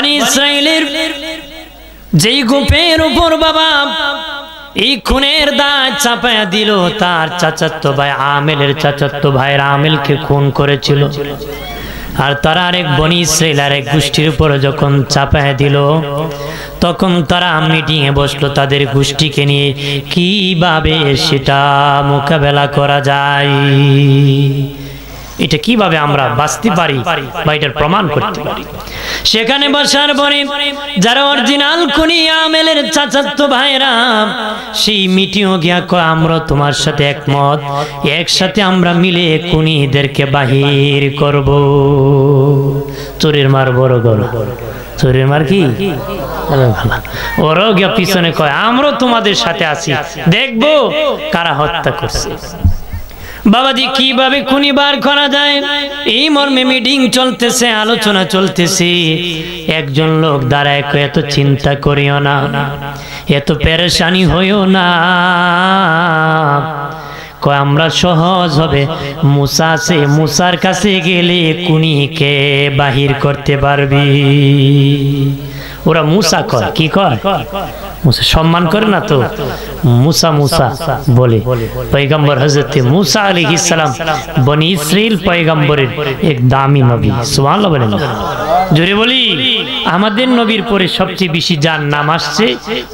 বনি ইসরাইলের যেই গোপের উপর বাবা এই খুনের দায় চাপায়া দিল, তার চাচাতো ভাই আমেলের চাচাতো ভাই আমেলকে খুন করেছিল। আর তারা আরেক বনি ইসরাইল আরেক গোষ্ঠীর উপর যখন চাপায়া দিল, তখন তারা মিটিংয়ে বসলো তাদের গোষ্ঠীকে নিয়ে কিভাবে সেটা মোকাবেলা করা যায়, এটা কিভাবে আমরা বাঁচতে পারি বা এটার প্রমাণ করতে পারি। সেখানে বসার পরে যারা অরিজিনাল খুনি আমেলের চাচাতো ভাইরা সেই মিটিংও গিয়া কয় আমরা তোমার সাথে একমত, একসাথে আমরা মিলে খুনিদেরকে বাহির করব। চোরের মার বড় গলা, চোরের মার কি ওরাও গিয়া পিছনে কয় আমরা তোমাদের সাথে আছি, দেখবো কারা হত্যা করছে। বাবাজি কিভাবে খুনি বার করা যায় এই মর্মে মিটিং চলতেছে, আলোচনা চলতেছে। একজন লোক দাঁড়ায় কয় এত চিন্তা করিও না, এত পেরেশানি হইও না, কয় আমরা সহজ হবে মুসা আছে, মুসার কাছে গেলে খুনিকে বাহির করতে পারবি। ওরা মুসা কয়, কি কয়? মুসা সম্মান করে না তো, মুসা মুসা বলে। পয়গম্বর হযরত মুসা আলাইহিস সালাম বনি ইসরাইল পয়গম্বরের এক দামি নবী। সুবহানাল্লাহ বলেন, জোরে বলি। আমাদের নবীর পরে সবচেয়ে বেশি যার নাম আসছে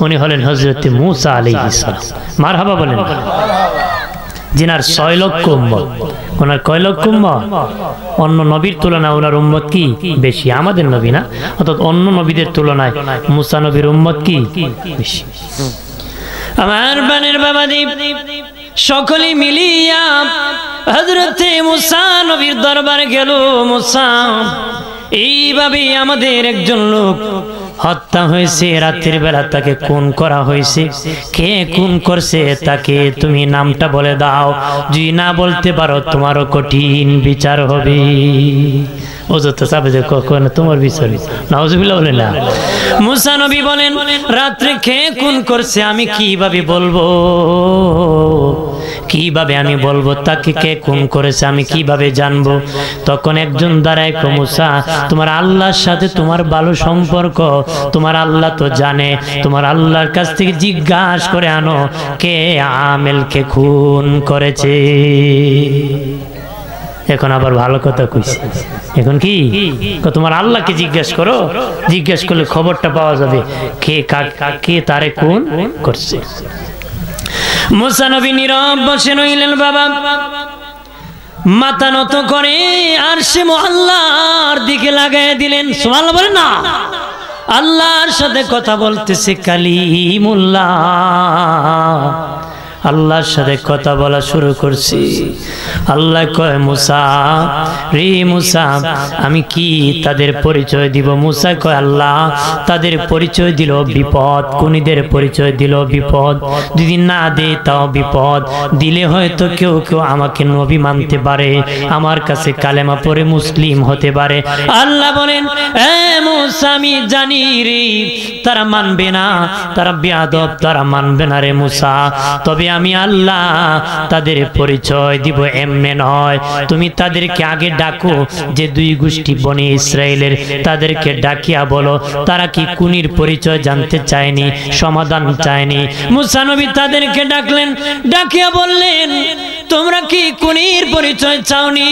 উনি হলেন হযরত মুসা আলাইহিস সালাম। মারহাবা বলেন। जिनार 6 লক্ষ উম্মত, ওনার কয় লক্ষ উম্মত? অন্য নবীর তুলনায় ওনার উম্মত কি বেশি, আমাদের নবী না, অর্থাৎ অন্য নবীদের তুলনায় মুসা নবীর উম্মত কি বেশি। আমার বানের বাবাজি সকলে মিলিয়া হযরতে মুসা নবীর দরবারে গেল। মুসা, এইভাবে আমাদের একজন লোক হত্যা হয়েছে, রাতের বেলা তাকে খুন করা হয়েছে, কে খুন করছে তাকে তুমি নামটা বলে দাও, যদি না বলতে পারো তোমারও কঠিন বিচার হবে। অযথা চাপে যে কখন তোমার বিচার, নাউজুবিল্লাহ বলে না। মুসা নবী বলেন রাত্রে কে খুন করছে আমি কিভাবে বলবো, কিভাবে আমি বলবো তাকে কে খুন করেছে আমি কিভাবে জানবো? তখন একজন দাঁড়ায় কয় মুসা তোমার আল্লাহর সাথে তোমার ভালো সম্পর্ক, তোমার আল্লাহ তো জানে, তোমার আল্লাহর কাছ থেকে জিজ্ঞাসা করে আনো কে আমেলকে খুন করেছে। এখন আবার ভালো কথা কইছে, এখন কি তোমার আল্লাহকে জিজ্ঞেস করো, জিজ্ঞেস করলে খবরটা পাওয়া যাবে কে কে তারে খুন করছে। মুসা নবী নীরব বসে রইলেন। বাবা মাথা নত করে আরশে মুআল্লার দিকে লাগায় দিলেন। সুবহানাল্লাহ বলেন না। আল্লাহর সাথে কথা বলতেছে কালিমুল্লাহ, আল্লাহর সাথে কথা বলা শুরু করছি। আল্লাহ কয় মুসা রে মুসা আমি কি তাদের পরিচয় দিব? মুসা কয় আল্লাহ তাদের পরিচয় দিল বিপদ, খুনিদের পরিচয় দিল বিপদ, যদি না দে তাও বিপদ, দিলে হয়তো কেউ কেউ আমাকে নবী মানতে পারে, আমার কাছে কালেমা পড়ে মুসলিম হতে পারে। আল্লাহ বলেন এ মুসা আমি জানি রে তারা মানবে না, তারা বেয়াদব, তারা মানবে না রে মুসা, তবে আমি আল্লাহ তাদের পরিচয় দিব এমনে নয়, তুমি তাদেরকে আগে ডাকো যে দুই গোষ্ঠী বনি ইসরাইলের, তাদেরকে ডাকিয়া বলো তারা কি খুনির পরিচয় জানতে চায়নি, সমাধান চায়নি। মুসা নবী তাদেরকে ডাকলেন, ডাকিয়া বললেন তোমরা কি খুনির পরিচয় চাওনি,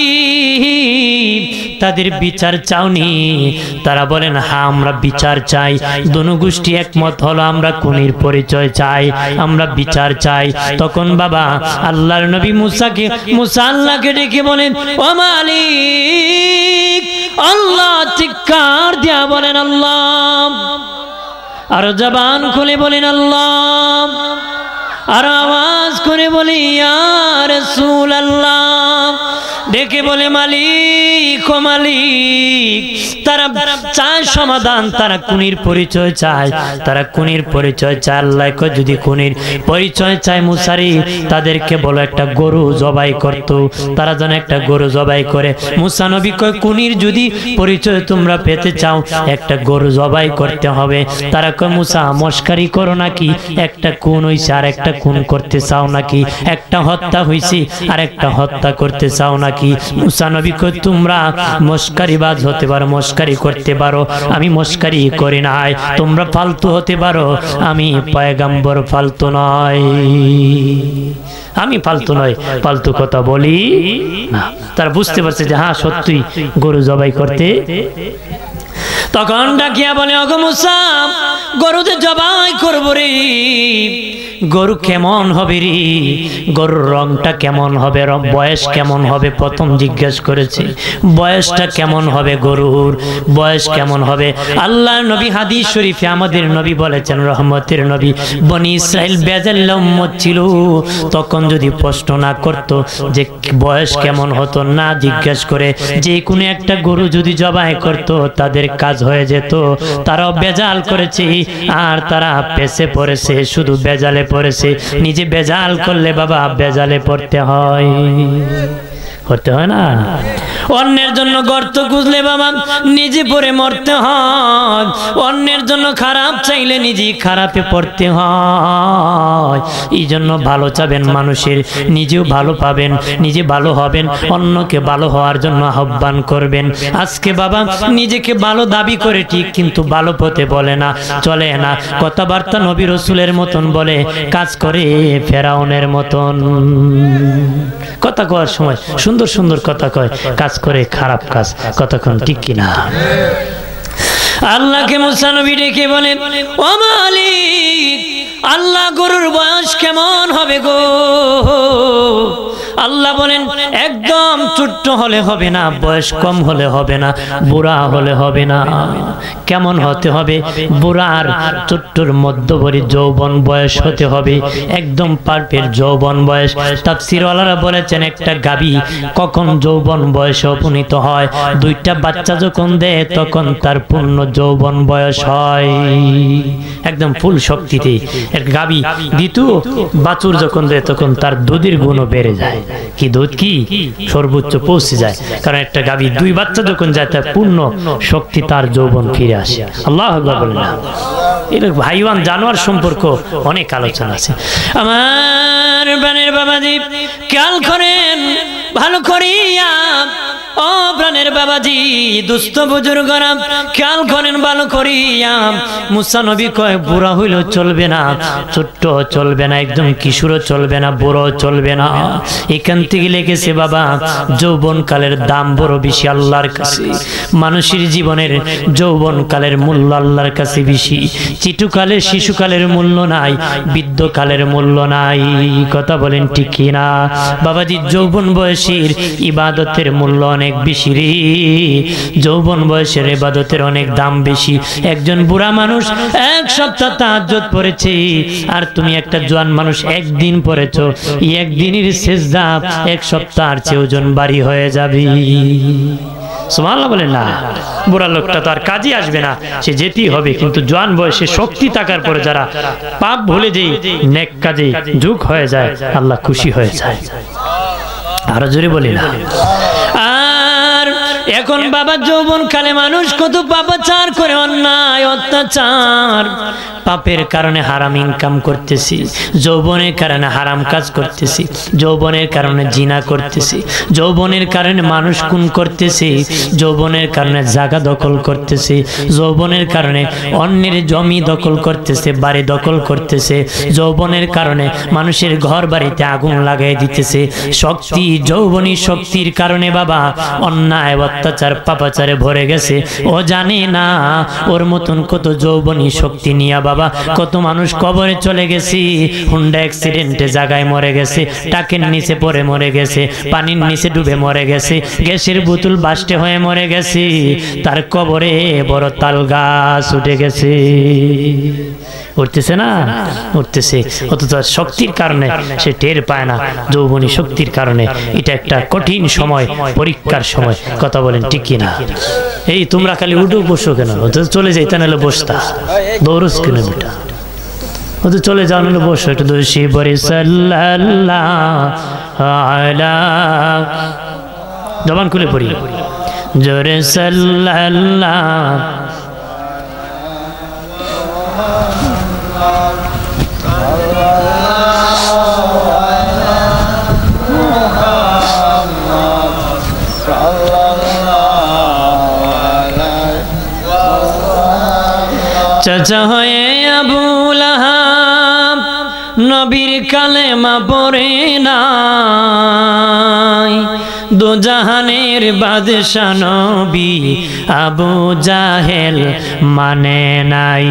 তাদের বিচার চাওনি? তারা বলেন হ্যাঁ আমরা বিচার চাই। দুনো গোষ্ঠী একমত হলো আমরা খুনির পরিচয় চাই, আমরা বিচার চাই। তখন বাবা আল্লাহর নবী মুসা আল্লাহকে ডেকে বলেন ও মালিক, আল্লাহ চিৎকার দিয়া বলেন আল্লাহ, আর জবান খুলে বলেন আল্লাহ, আর আওয়াজ করে বলি ইয়া রাসূলুল্লাহ, ডেকে বলে মালিক ও মালিক। তারা চায় সমাধান, তারা খুনির পরিচয় চায়, তারা খুনির পরিচয় চায়। আল্লাহ কয় যদি খুনির পরিচয় চায় মুসারি তাদেরকে বলো একটা গরু জবাই করতো, তারা যেন একটা গরু জবাই করে। মুসা নবী কয় খুনির যদি পরিচয় তোমরা পেতে চাও একটা গরু জবাই করতে হবে। তারা কয় মুসা মস্কারি করো নাকি, একটা খুন হইছে আর একটা খুন করতে চাও নাকি, একটা হত্যা হইছে আর একটা হত্যা করতে চাও নাকি? নাকি? মুসা নবী কয় তোমরা মস্কারিবাজ হতে পারো, মস্কারি করতে পারো, আমি মস্কারি করি নাই। তোমরা ফালতু হতে পারো, আমি পয়গম্বর ফালতু নয়, আমি ফালতু নয়, ফালতু কথা বলি না। তারা বুঝতে পারছে যে হ্যাঁ সত্যি গরু জবাই করতে। তখন ডাকিয়া বলে ওগো মুসা, গরু যে জবাই করব রে, গরু কেমন হবে রে, গরুর রংটা কেমন হবে, বয়স কেমন হবে? প্রথম জিজ্ঞেস করেছে বয়সটা কেমন হবে, গরুর বয়স কেমন হবে? আল্লাহর নবী হাদিস শরীফে আমাদের নবী বলেছেন, রহমতের নবী, বনি ইসরাইল বেজাল্লা উম্মত ছিল, তখন যদি প্রশ্ন না করতো যে বয়স কেমন হতো, না জিজ্ঞেস করে যে কোনো একটা গরু যদি জবাই করতো, তাদের কাজ হয়ে যেত। তারাও বেজাল করেছে আর তারা পেছে পড়েছে, শুধু বেজালে পড়েছে। নিজে বেজাল করলে বাবা বেজালে পড়তে হয়, করতে হয় না? অন্যের জন্য গর্ত খুঁজলে বাবা নিজে পড়ে মরতে হয়, অন্যের জন্য খারাপ চাইলে নিজে খারাপে পড়তে হয়। এই জন্য ভালো চাবেন মানুষের, নিজেও ভালো পাবেন, নিজে ভালো হবেন, অন্যকে ভালো হওয়ার জন্য আহ্বান করবেন। আজকে বাবা নিজেকে ভালো দাবি করে ঠিক, কিন্তু ভালো পথে বলে না, চলে না, কথাবার্তা নবী রসুলের মতন বলে, কাজ করে ফেরাউনের মতন। কথা কওয়ার সময় সুন্দর সুন্দর কথা কয়, কাজ করে খারাপ কাজ। কতক্ষণ ঠিক কিনা? আল্লাহকে মুসা নবী ডেকে বলে ও মালিক, আল্লাহ গরুর বয়স কেমন হবে গো? আল্লাহ বলেন একদম ছোট্ট হলে হবে না, বয়স কম হলে হবে না, বুড়া হলে হবে না। কেমন হতে হবে? বুড়ার ছোট্টর মধ্যবর্তী যৌবন বয়স হতে হবে, একদম পারফেক্ট যৌবন বয়স। তাফসীরওয়ালারা বলেছেন একটা গাভী কখন যৌবন বয়সে উপনীত হয়? দুইটা বাচ্চা যখন দেয় তখন তার পূর্ণ যৌবন বয়স হয়, একদম ফুল শক্তিতে। এক গাভী দ্বিতীয় বাছুর যখন দেয় তখন তার দুধের গুণও বেড়ে যায়, কি দুধ কি সর্বোচ্চ পৌঁছে যায়। কারণ একটা গাভী দুই বাচ্চা যখন যায় তার পূর্ণ শক্তি, তার যৌবন ফিরে আসে। আল্লাহু আকবার বলেন না? এর ভাইওয়ান জানোয়ার সম্পর্ক অনেক আলোচনা আছে। আমার প্রাণের বাবাজি খেয়াল করেন ভালো করিয়া, ও প্রাণের বাবাজি দুস্থ বুজুর্গরা খেয়াল করেন ভালো করিয়া। মুসা নবী কয় বুড়া হইলেও চলবে না, ছোট্ট চলবে না, একদম কিশোরও চলবে না, বুড়ো চলবে না। এখান থেকে লেগেছে বাবা যৌবন কালের দাম বড় বেশি আল্লাহর কাছে। মানুষের জীবনের যৌবন কালের মূল্য আল্লাহর কাছে বেশি। চিটুকালের শিশুকালের মূল্য নাই, বৃদ্ধকালের মূল্য নাই। কথা বলেন ঠিক কিনা বাবাজি? যৌবন বয়সের ইবাদতের মূল্য অনেক বেশি রে, যৌবন বয়সের ইবাদতের অনেক দাম বেশি। একজন বুড়া মানুষ এক সপ্তাহ তাহাজ্জুদ পড়েছে, আর তুমি একটা জোয়ান মানুষ একদিন পড়েছো, একদিনের সিজদা এক সপ্তাহের চেয়ে ওজন বাড়ি হয়ে যাবে। সুবহানাল্লাহ বলেন না? বুড়া লোকটা তার কাজে আসবে না, সে যেতেই হবে। কিন্তু জোয়ান বয়সে শক্তি থাকার পরে যারা পাপ ভুলে যায়, নেক কাজে যুগ হয়ে যায়, আল্লাহ খুশি হয়ে যায়। আরো জোরে বলি না? আর এখন বাবা যৌবন কালে মানুষ কত পাপাচার করে, অন্যায় অত্যাচার। পাপের কারণে হারাম ইনকাম করতেছি, যৌবনের কারণে হারাম কাজ করতেছি, যৌবনের কারণে জিনা করতেছি, যৌবনের কারণে মানুষ খুন করতেছি, যৌবনের কারণে জায়গা দখল করতেছি, যৌবনের কারণে অন্যের জমি দখল করতেছে, বাড়ি দখল করতেছে, যৌবনের কারণে মানুষের ঘর বাড়িতে আগুন লাগাই দিতেছে। শক্তি, যৌবনী শক্তির কারণে বাবা অন্যায় অত্যাচার পাপাচারে ভরে গেছে। ও জানে না ওর মতন কত যৌবনী শক্তি নিয়ে বাবা কত মানুষ কবরে চলে গেছে, হুন্ডা অ্যাক্সিডেন্টে জায়গায় মরে গেছে, টাকের নিচে পড়ে মরে গেছে, পানির নিচে ডুবে মরে গেছে, গ্যাসের বোতল বাস্টে হয়ে মরে গেছে, তার কবরে বড় তাল গাছ উঠে গেছে। উঠতেছে না? উঠতেছে। অথচ শক্তির কারণে সে টের পায় না, যৌবনী শক্তির কারণে। এটা একটা কঠিন সময়, পরীক্ষার সময়। কথা বলেন ঠিক কিনা? এই তোমরা খালি উঠো বসো কেন? চলে যাইতে নাহলে বসতা, দৌড়স কেন বেটা? ওদের চলে যাও নাহলে বসো। একটু দোষী বরে সাল্লাল্লাহু আলা, জবান খুলে পড়ি জোরে সাল্লাল্লাহু। চাচা হয়ে আবু লাহাব নবীর কালেমা পড়ে নাই, দোজাহানের বাদশা নবী আবু জাহেল মানে নাই।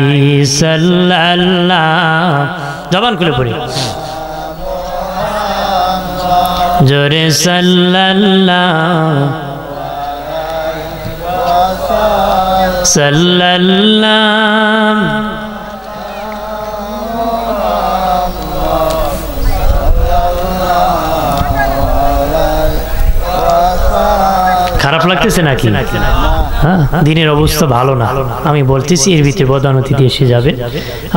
সাল্লাল্লাহ, জবান খুলে পড়ি জোরে সাল্লাল্লাহ সাল্লাল্লাহ। খারাপ লাগতেছে নাকি? হ্যাঁ, দিনের অবস্থা ভালো না, আমি বলতেছি এর ভিতরে বদানতি এসে যাবে।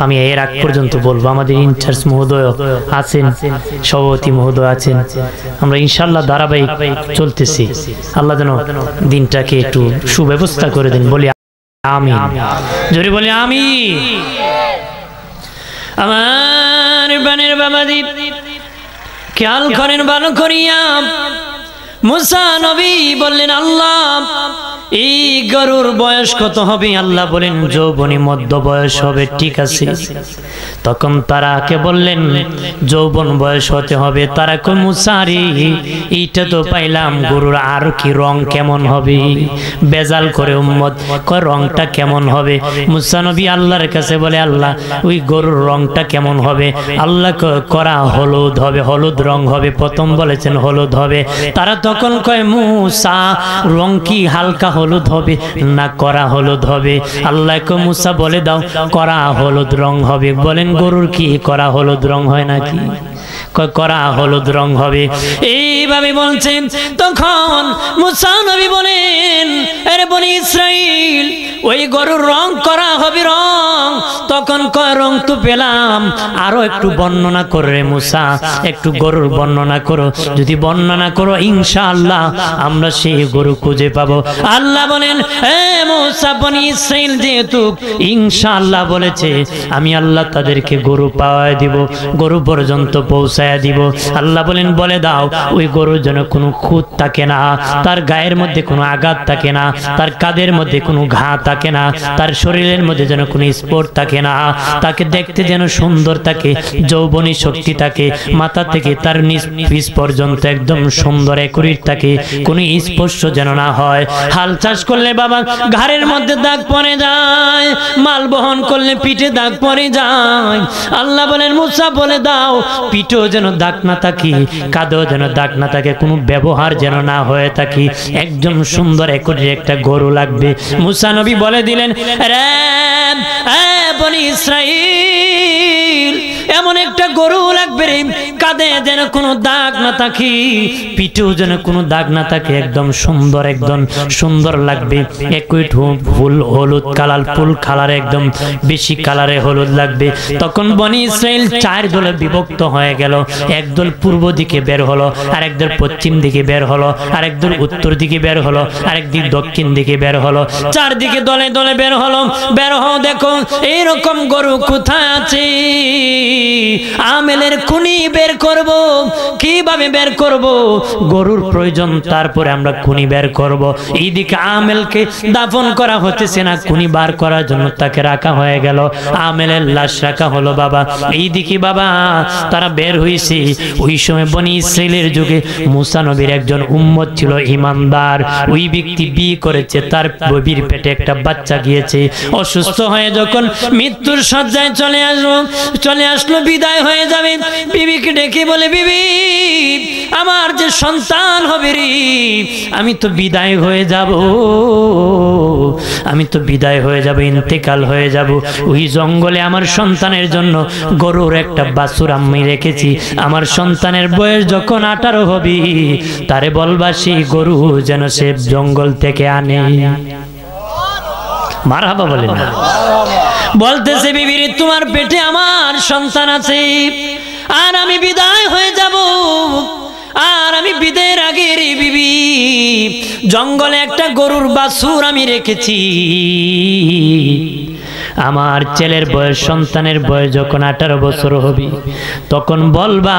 আমি এর আগ পর্যন্ত বলবো, আমাদের ইনচার্জ মহোদয় আছেন, সভাপতি মহোদয় আছেন, আমরা ইনশাল্লাহ ধারাবাহিক চলতেছি। আল্লাহ যেন দিনটাকে একটু সুব্যবস্থা করে দিন, বলি আমিন, জোরে বলি আমিন। আমার বানের বাবাজি খেয়াল করেন ভালো করিয়া, মুসা নবী বললেন আল্লাহ এই গরুর বয়স কত হবে? আল্লাহ বলেন যৌবনী মধ্য বয়স হবে। ঠিক আছে, তখন তারাকে বললেন যৌবন বয়স হতে হবে। তারা কই মুসা রে এইটা তো পাইলাম, গরুর আর কি রং কেমন হবে? বেজাল করে উম্মত কয় রংটা কেমন হবে? মুসা নবী আল্লাহর কাছে বলে আল্লাহ ওই গরুর রংটা কেমন হবে? আল্লাহ করা হলুদ হবে, হলুদ রং হবে। প্রথম বলেছেন হলুদ হবে। তারা তখন কয় মুসা রং কি হালকা হলুদ হবে না করা হলুদ হবে? আল্লাহ কো মুসা বলে দাও করা হলুদ রং হবে। বলেন গরুর কি করা হলুদ রং হয় নাকি? করা হলুদ রং হবে। এইভাবে বলছেন। তখন মুসা নবী বলেন আরে বনি ইসরাইল ওই গরুর রং করা হবে রং। তখন কয় রং তো পেলাম, আরো একটু বর্ণনা করে মুসা, একটু গরুর বর্ণনা করো। যদি বর্ণনা করো ইনশাআল্লাহ আমরা সেই গরু খুঁজে পাবো। আল্লাহ বলেন এ মুসা বনি ইসরাইল যেহেতু ইনশাআল্লাহ বলেছে, আমি আল্লাহ তাদেরকে গরু পাওয়ায় দিব, গরু পর্যন্ত পৌঁছায় দিব। আল্লাহ বলেন বলে দাও ওই গরুর যেন কোনো খুঁত থাকে না, তার গায়ের মধ্যে কোনো আঘাত থাকে না, তার কাঁধের মধ্যে কোনো ঘা থাকে না, তার শরীরের মধ্যে যেন কোনো স্পট থাকে না, তাকে দেখতে যেন সুন্দর থাকে, যৌবনী শক্তি থাকে, মাথা থেকে তার নিচ পর্যন্ত একদম সুন্দর একুরেট থাকে, কোনো স্পর্শ যেন না হয়। হাল চাষ করলে বাবা ঘাড়ের মধ্যে দাগ পড়ে যায়, মাল বহন করলে পিঠে দাগ পড়ে যায়। আল্লাহ বলেন মুসা বলে দাও পিঠেও যেন দাগ না থাকে, কাঁধেও যেন দাগ না থাকে, কোনো ব্যবহার যেন না হয়ে থাকে, একদম সুন্দর একুরেট একটা গরু লাগবে। মুসা নবী বলে দিলেন রে বনি ইসরাইল এমন একটা গরু লাগবে রে, কাঁধে যেন কোনো দাগ না থাকে, পিঠেও যেন কোনো দাগ না থাকে, একদম সুন্দর, একদম সুন্দর লাগবে। একুইট ফুল হলুদ কালার, ফুল কালার, একদম বেশি কালারে হলুদ লাগবে। তখন বনি ইসরাইল চার দলে বিভক্ত হয়ে গেল। একদল পূর্ব দিকে বের হলো, আরেকদল পশ্চিম দিকে বের হলো, আরেকদল উত্তর দিকে বের হলো, আরেকদিক দক্ষিণ দিকে বের হলো। চারদিকে দলে দলে বের হলো। বের হও দেখো এইরকম গরু কোথায় আছে। আমেলের খুনি বের করব। কিভাবে বের করব? গরুর প্রয়োজন, তারপরে আমরা খুনি বের করব। এইদিকে আমেলকে দাফন করা হতেছে না, খুনি বার করার জন্য তাকে রাখা হয়ে গেল, আমেলের লাশ রাখা হলো বাবা। এইদিকে বাবা তারা বের হইছে। ওই সময় বনি ইসরাইলের যুগে মুসা নবীর একজন উম্মত ছিল ইমানদার। ওই ব্যক্তি বিয়ে করেছে, তার ববির পেটে একটা বাচ্চা গিয়েছে। অসুস্থ হয়ে যখন মৃত্যুর শয্যায় চলে আসলো, বিদায় হয়ে যাবে, বিবিকে ডেকে বলে বিবি আমার যে সন্তান হবে রে, আমি তো বিদায় হয়ে যাব, আমি তো বিদায় হয়ে যাব, ইন্তেকাল হয়ে যাব। ওই জঙ্গলে আমার সন্তানের জন্য গরুর একটা বাছুর আমি রেখেছি। আমার সন্তানের বয়স যখন 18 হবে তারে বলবা সেই গরু যেন সে জঙ্গল থেকে আনে। মারহাবা বলেন না। বলতেছে বিবি রে তোমার পেটে আমার সন্তান আছে, আর আমি বিদায় হয়ে যাব, আর আমি বিদায়ের আগে রে বিবি জঙ্গলে একটা গরুর বাছুর আমি রেখেছি। আমার ছেলের বয়স, সন্তানের বয়স যখন 18 বছর হবে, তখন বলবা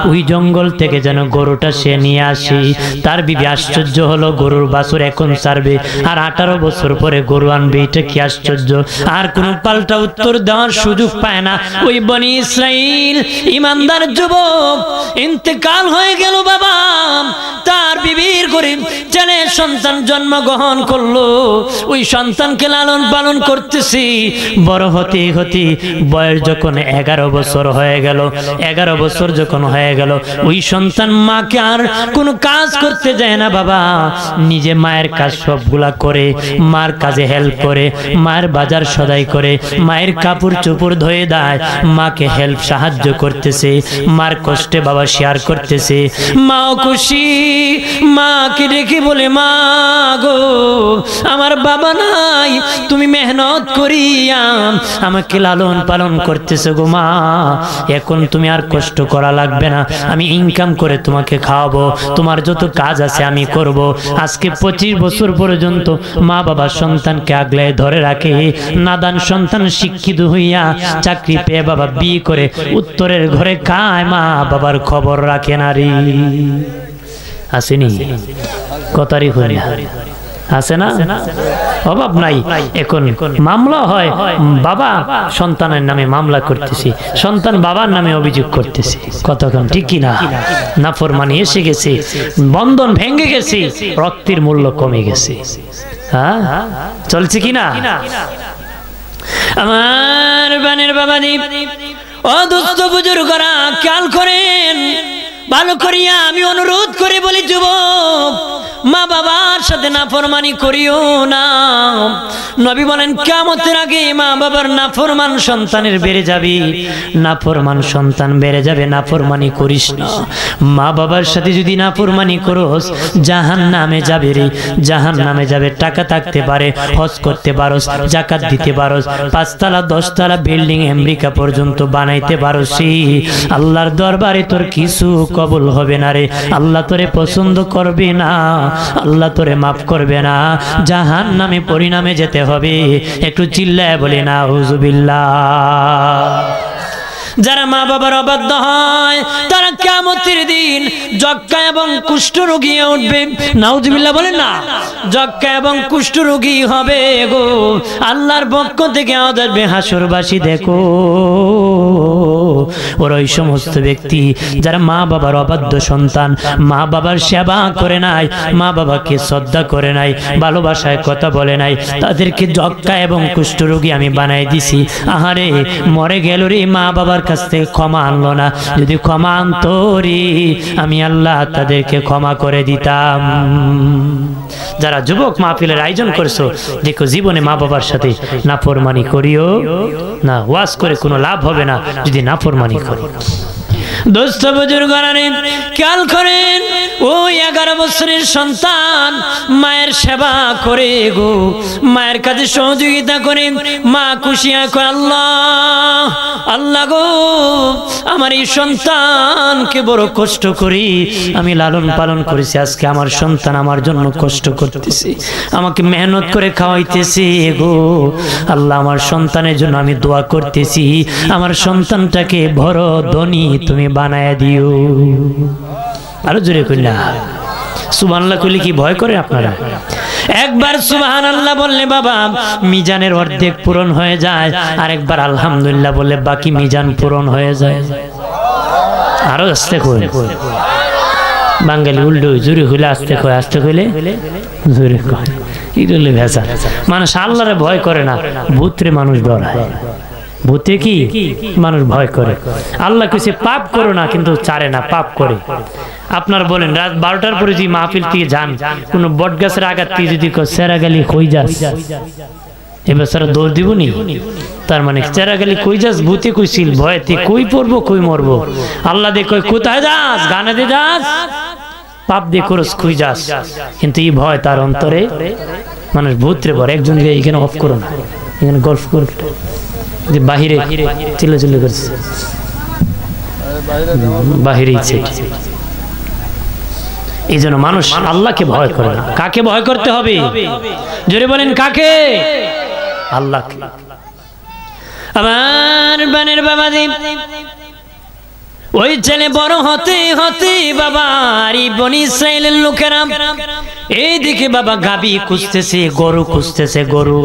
ওই জঙ্গল থেকে যেন গরুটা সে নিয়ে আসি। তার বিবি আশ্চর্য হলো, গরুর বাছুর এখন ছাড়বে আর 18 বছর পরে গরু আনবে, এটা কি আশ্চর্য। আর কোনো পাল্টা উত্তর দেওয়ার সুযোগ পায় না। ওই বনি ইসরাইল ইমানদার যুবক ইন্তেকাল হয়ে গেল বাবা, তার বিবির করে ছেলে সন্তান জন্মগ্রহণ করলো। ওই সন্তানকে লালন পালন করতেছি, বড় হতে হতে বয়স যখন 11 বছর হয়ে গেল, 11 বছর যখন হয়ে গেল, ওই সন্তান মাকে আর কোনো কাজ করতে যায় না বাবা, নিজে মায়ের কাজ সবগুলা করে, মার কাজে হেল্প করে, মায়ের বাজার সদাই করে, মায়ের কাপড় চোপড় ধুয়ে দেয়, মাকে হেল্প সাহায্য করতেছে, মার কষ্টে বাবা শেয়ার করতেছে। মাও খুশি, মাকে দেখে বলে মা গো আমার বাবা নাই, তুমি মেহনত করিয়া আমাকে লালন পালন করতেছো গো মা, এখন তুমি আর কষ্ট করা লাগবে না, আমি ইনকাম করে তোমাকে খাওয়াবো, তোমার যত কাজ আছে আমি করব। আজকে 25 বছর পর্যন্ত মা বাবা সন্তানকে আগলায় ধরে রাখে। নাদান সন্তান শিক্ষিত হইয়া চাকরি পেয়ে বাবা বিয়ে করে উত্তরের ঘরে খায়, মা বাবার খবর রাখে নারী আসেনি, কথারই হই না, আছে না, অভাব নাই। এখন মামলা হয়, বাবা সন্তানের নামে মামলা করতেছি, সন্তান বাবার নামে অভিযোগ করতেছে, কতক্ষণ ঠিক কিনা। নাফরমানি এসে গেছে, বন্ধন ভেঙে গেছে, রক্তের মূল্য কমে গেছে। হ্যাঁ চলছে কিনা আমার বানের বাবা দ্বীপ। ও দোস্ত বুজুর্গরা খেয়াল করেন ভালো করিয়া, আমি অনুরোধ করে বলি যুবক, মা বাবার সাথে নাফরমানি করিও না। নবী বলেন কিয়ামতের আগে মা বাবার নাফরমান সন্তানের বেড়ে যাবে, নাফরমান সন্তান বেড়ে যাবে, নাফরমানি করিস না। মা বাবার সাথে যদি নাফরমানি করস জাহান্নামে যাবে রে, জাহান্নামে যাবে। টাকা থাকতে পারে, হজ করতে পারস, যাকাত দিতে পারস, 5 তলা 10 তলা বিল্ডিং আমেরিকা পর্যন্ত বানাইতে পারস, আল্লাহর দরবারে তোর কিছু কবুল হবে না রে, আল্লাহ তোরে পছন্দ করবে না, আল্লাহ তোরে মাফ করবে না, জাহান্নামে পরিণামে যেতে হবে। একটু চিল্লায় বলি নাউজুবিল্লাহ। যারা মা বাবার অবাধ্য হয় তারা কিয়ামতের দিন যক্কা এবং কুষ্ঠ রোগী উঠবে। নাউজুবিল্লাহ বলেন না, যক্কা এবং কুষ্ঠ রোগী হবে গো। আল্লাহর পক্ষ থেকে আওয়াজ আসবে, হাসরবাসী দেখো ওর ওই সমস্ত ব্যক্তি যারা মা বাবার অবাধ্য সন্তান, মা বাবার সেবা করে নাই, মা বাবাকে শ্রদ্ধা করে নাই, ভালোবাসায় কথা বলে নাই, তাদেরকে যক্কা এবং কুষ্ঠ রোগী আমি বানাই দিছি। আহারে মরে গেল রে, মা বাবার কাছ থেকে ক্ষমা আনলো না, যদি ক্ষমা আনতো রে আমি আল্লাহ তাদেরকে ক্ষমা করে দিতাম। যারা যুবক মাহফিলের আয়োজন করছো, দেখো জীবনে মা বাবার সাথে নাফরমানি করিও না, ওয়াজ করে কোনো লাভ হবে না যদি নাফরমানি করি। দোস্ত বুজুর্গরা খেয়াল করেন, ওই 11 বছরের সন্তান মায়ের সেবা করে গো, মায়ের কাছে সহযোগিতা করে, মা খুশি হয় আল্লাহ আল্লাহ গো আমার এই সন্তানকে বড় কষ্ট করি আমি লালন পালন করেছি, আজকে আমার সন্তান আমার জন্য কষ্ট করতেছে, আমাকে মেহনত করে খাওয়াইতেছে গো আল্লাহ, আমার সন্তানের জন্য আমি দোয়া করতেছি, আমার সন্তানটাকে বড় ধনী তুমি বানায় দিও। আরো জোরে কইলা সুবহানাল্লাহ কইলে কি ভয় করে আপনারা? একবার সুবহানাল্লাহ বললে বাবা মিজানের অর্ধেক পূরণ হয়ে যায়, আর একবার আলহামদুলিল্লাহ বললে বাকি মিজান পূরণ হয়ে যায়। আরো আস্তে কই, বাঙালি উল্টো জোরে হইলে আস্তে কয়, আস্তে কইলে জোরে কয়, ইদলে ভেজা। মানুষ আল্লাহরে ভয় করে না, ভূতরে মানুষ ডরায়। ভূতে কি মানুষ ভয় করে, আল্লাহ কিছু পাপ করো না কিন্তু ছাড়ে না, পাপ করে। আপনার বলেন রাত 12টার পরে যদি মাহফিল থেকে যান, কোন বট গাছের আঘাত দিয়ে যদি সেরাগালি কই যাস, এবার সারা দৌড় দিব নি, তার মানে সেরাগালি কই যাস, ভূতে কইছিল ভয়তে কই পড়বো কই মরবো, আল্লাহ দে কই কোথায় যাস, গানে দে যাস, পাপ দিয়ে করস কই যাস, কিন্তু এই ভয় তার অন্তরে মানুষ ভূতরে ভরে। একজন এখানে অফ করো না, এখানে গল্ফ করো, যে বাহিরে চিল্লাচিল্লি করছে, বাহিরে ইচ্ছে। এই জন্য মানুষ আল্লাহকে ভয় করে না। কাকে ভয় করতে হবে? জোরে বলেন কাকে? আল্লাহকে। আমার বানের বাবাজি ওই ছেলে বড় হতে হতে বাবা আর বনি ইসরাইলের লোকেরা এইদিকে বাবা গাবি খুঁজতেছে, গরু খুঁজতেছে, গরু।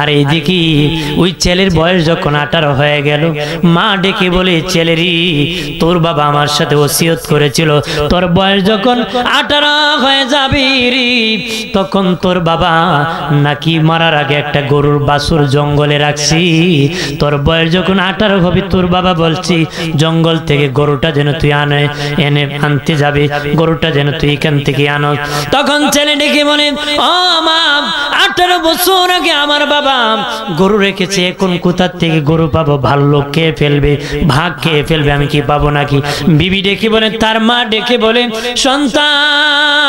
আর এইদিকে ওই ছেলের বয়স যখন 18 হয়ে গেল, মা ডেকে বলে, ছেলেরি তোর বাবা আমার সাথে ওসিয়ত করেছিল তোর বয়স যখন 18 হয়ে যাবে রে, তখন তোর বাবা নাকি মারার আগে একটা গরুর বাছুর জঙ্গলে রাখছি, তোর বয়স যখন 18 হবে তোর বাবা বলছি জঙ্গল থেকে গরুটা যেন তুই এনে আনতে যাবে, গরুটা যেন তুই এখান থেকে আনো। তখন ছেলে ডেকে বলে, ও মা 18 বছর আগে আমার বাবা গরু রেখেছে, এখন কোথা থেকে গরু পাবো? ভাল্লুক খেয়ে ফেলবে, ভাগ খেয়ে ফেলবে, আমি কি পাবো নাকি? বিবি ডেকে বলে, তার মা ডেকে বলে, সন্তান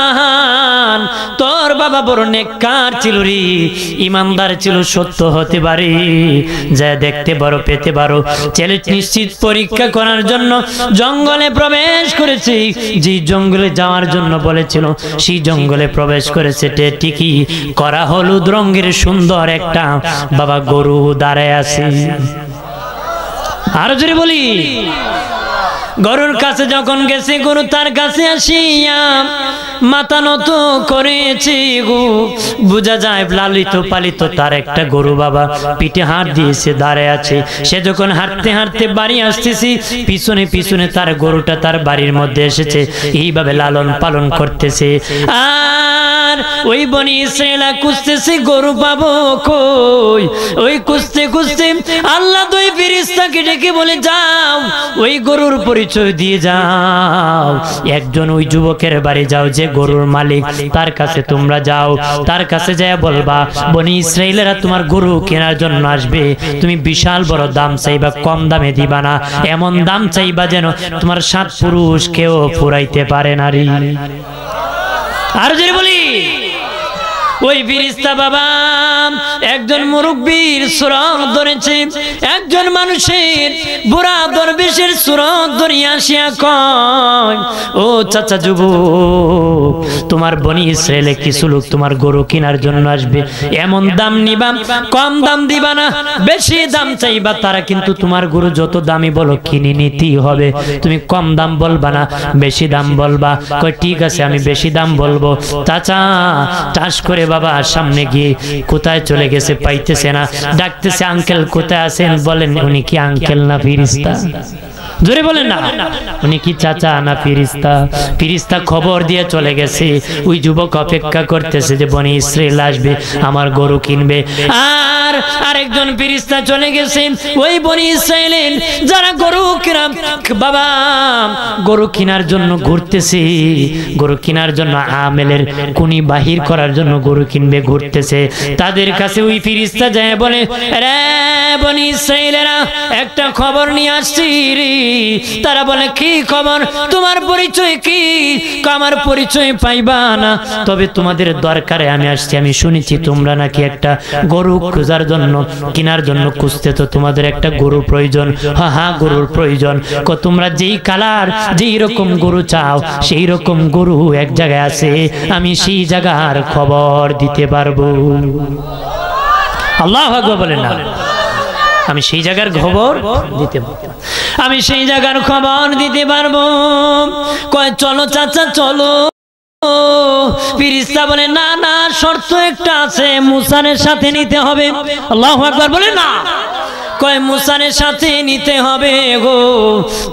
তোর বাবা বড় নেককার ছিল রে, ইমানদার ছিল, সত্য হতে পারে, যা দেখতে পারো পেতে পারো। ছেলে নিশ্চিত পরীক্ষা করার জন্য জঙ্গলে প্রবেশ করেছে, যে জঙ্গলে যাওয়ার জন্য বলেছিল সেই জঙ্গলে প্রবেশ করেছে। ঠিকই করা হলুদ রঙের সুন্দর একটা বাবা গরু দাঁড়ায় আছে। আরো জোরে বলি, গরুর কাছে যখন গেছে, গরু তার কাছে আসিয়া মাথা নত করেছে গো, বোঝা যায় লালিত পালিত তার একটা গরু বাবা, পিঠে হাত দিয়েছে, দাঁড়ায় আছে। সে যখন হাঁটতে হাঁটতে বাড়ি আসতেছি, পিছনে পিছনে তার গরুটা তার বাড়ির মধ্যে এসেছে, এইভাবে লালন পালন করতেছে। আর ওই বনি ইসরাইল খুঁজতেছে গরু পাবো কই, ওই খুঁজতে খুঁজতে আল্লাহ দুই ফেরেশতাকে ডেকে বলে, যাও ওই গরুর পরিচয় দিয়ে যাও, একজন ওই যুবকের বাড়ি যাও যে গরুর মালিক, তার কাছে তোমরা যাও, তার কাছে যায় বলবা বনি ইসরাইলেরা তোমার গরু কেনার জন্য আসবে, তুমি বিশাল বড় দাম চাইবা, কম দামে দিবা না, এমন দাম চাইবা যেন তোমার 7 পুরুষ কেউ ফুরাইতে পারে নারী। আর যদি বলি, ওই ফেরেশতা বাবা একজন মুরব্বীর সুরত ধরেছে, একজন মানুষের বুড়া দরবেশের সুরত ধরিয়া আসিয়া কয়, ও চাচা যুবক, তোমার বনি ইসরাইলে কিছু লোক তোমার গরু কেনার জন্য আসবে, এমন দাম নিবা, কম দাম দিবা না, বেশি দাম চাইবা, তারা কিন্তু তোমার গরু যত দামি বলো কিনে নিতেই হবে, তুমি কম দাম বলবা না, বেশি দাম বলবা। কয় ঠিক আছে আমি বেশি দাম বলবো। চাচা চাষ করে বাবা সামনে গিয়ে কোথায় চলে গেছে, পাইতেছে না, ডাকতেছে, আঙ্কেল কোথায় আছেন? বলেন উনি কি আঙ্কেল না ফেরেশতা? জোরে বলেন না, উনি কি চাচা না ফেরেশতা? ফেরেশতা খবর দিয়ে চলে গেছে, ওই যুবক অপেক্ষা করতেছে যে বনি ইসরাইল আসবে, আমার গরু কিনবে। আর আরেকজন ফেরেশতা চলে গেছে ওই বনি ইসরাইলের যারা গরু কিনা বাবা গরু কেনার জন্য ঘুরতেছে, গরু কেনার জন্য আমেলের কুনি বাহির করার জন্য গরু কিনবে ঘুরতেছে, তাদের কাছে ওই ফেরেশতা যায় বলে, রে বনি ইসরাইলেরা একটা খবর নিয়ে আসছি রে। তারা বলে, কি খবর? তোমার পরিচয় কি? আমার পরিচয় পাইবা না, তবে তোমাদের দরকারে আমি আসছি, আমি শুনেছি তোমরা নাকি একটা গরু খোঁজার জন্য কেনার জন্য খুঁজতে, তো তোমাদের একটা গরু প্রয়োজন। হ্যাঁ হ্যাঁ গরুর প্রয়োজন। তোমরা যেই কালার যেই রকম গরু চাও সেই রকম গরু এক জায়গায় আছে, আমি সেই জায়গার খবর দিতে পারবো। আল্লাহু আকবার বলেন না, আমি সেই জায়গার খবর দিতে পারবো, আমি সেই জায়গার খবর দিতে পারবো। কয় চলো চাচা চলো। ফেরেশতা বলে, না না শর্ত একটা আছে, মুসার সাথে নিতে হবে। আল্লাহু আকবার বলে না, কয় মুসার সাথে নিতে হবে গো।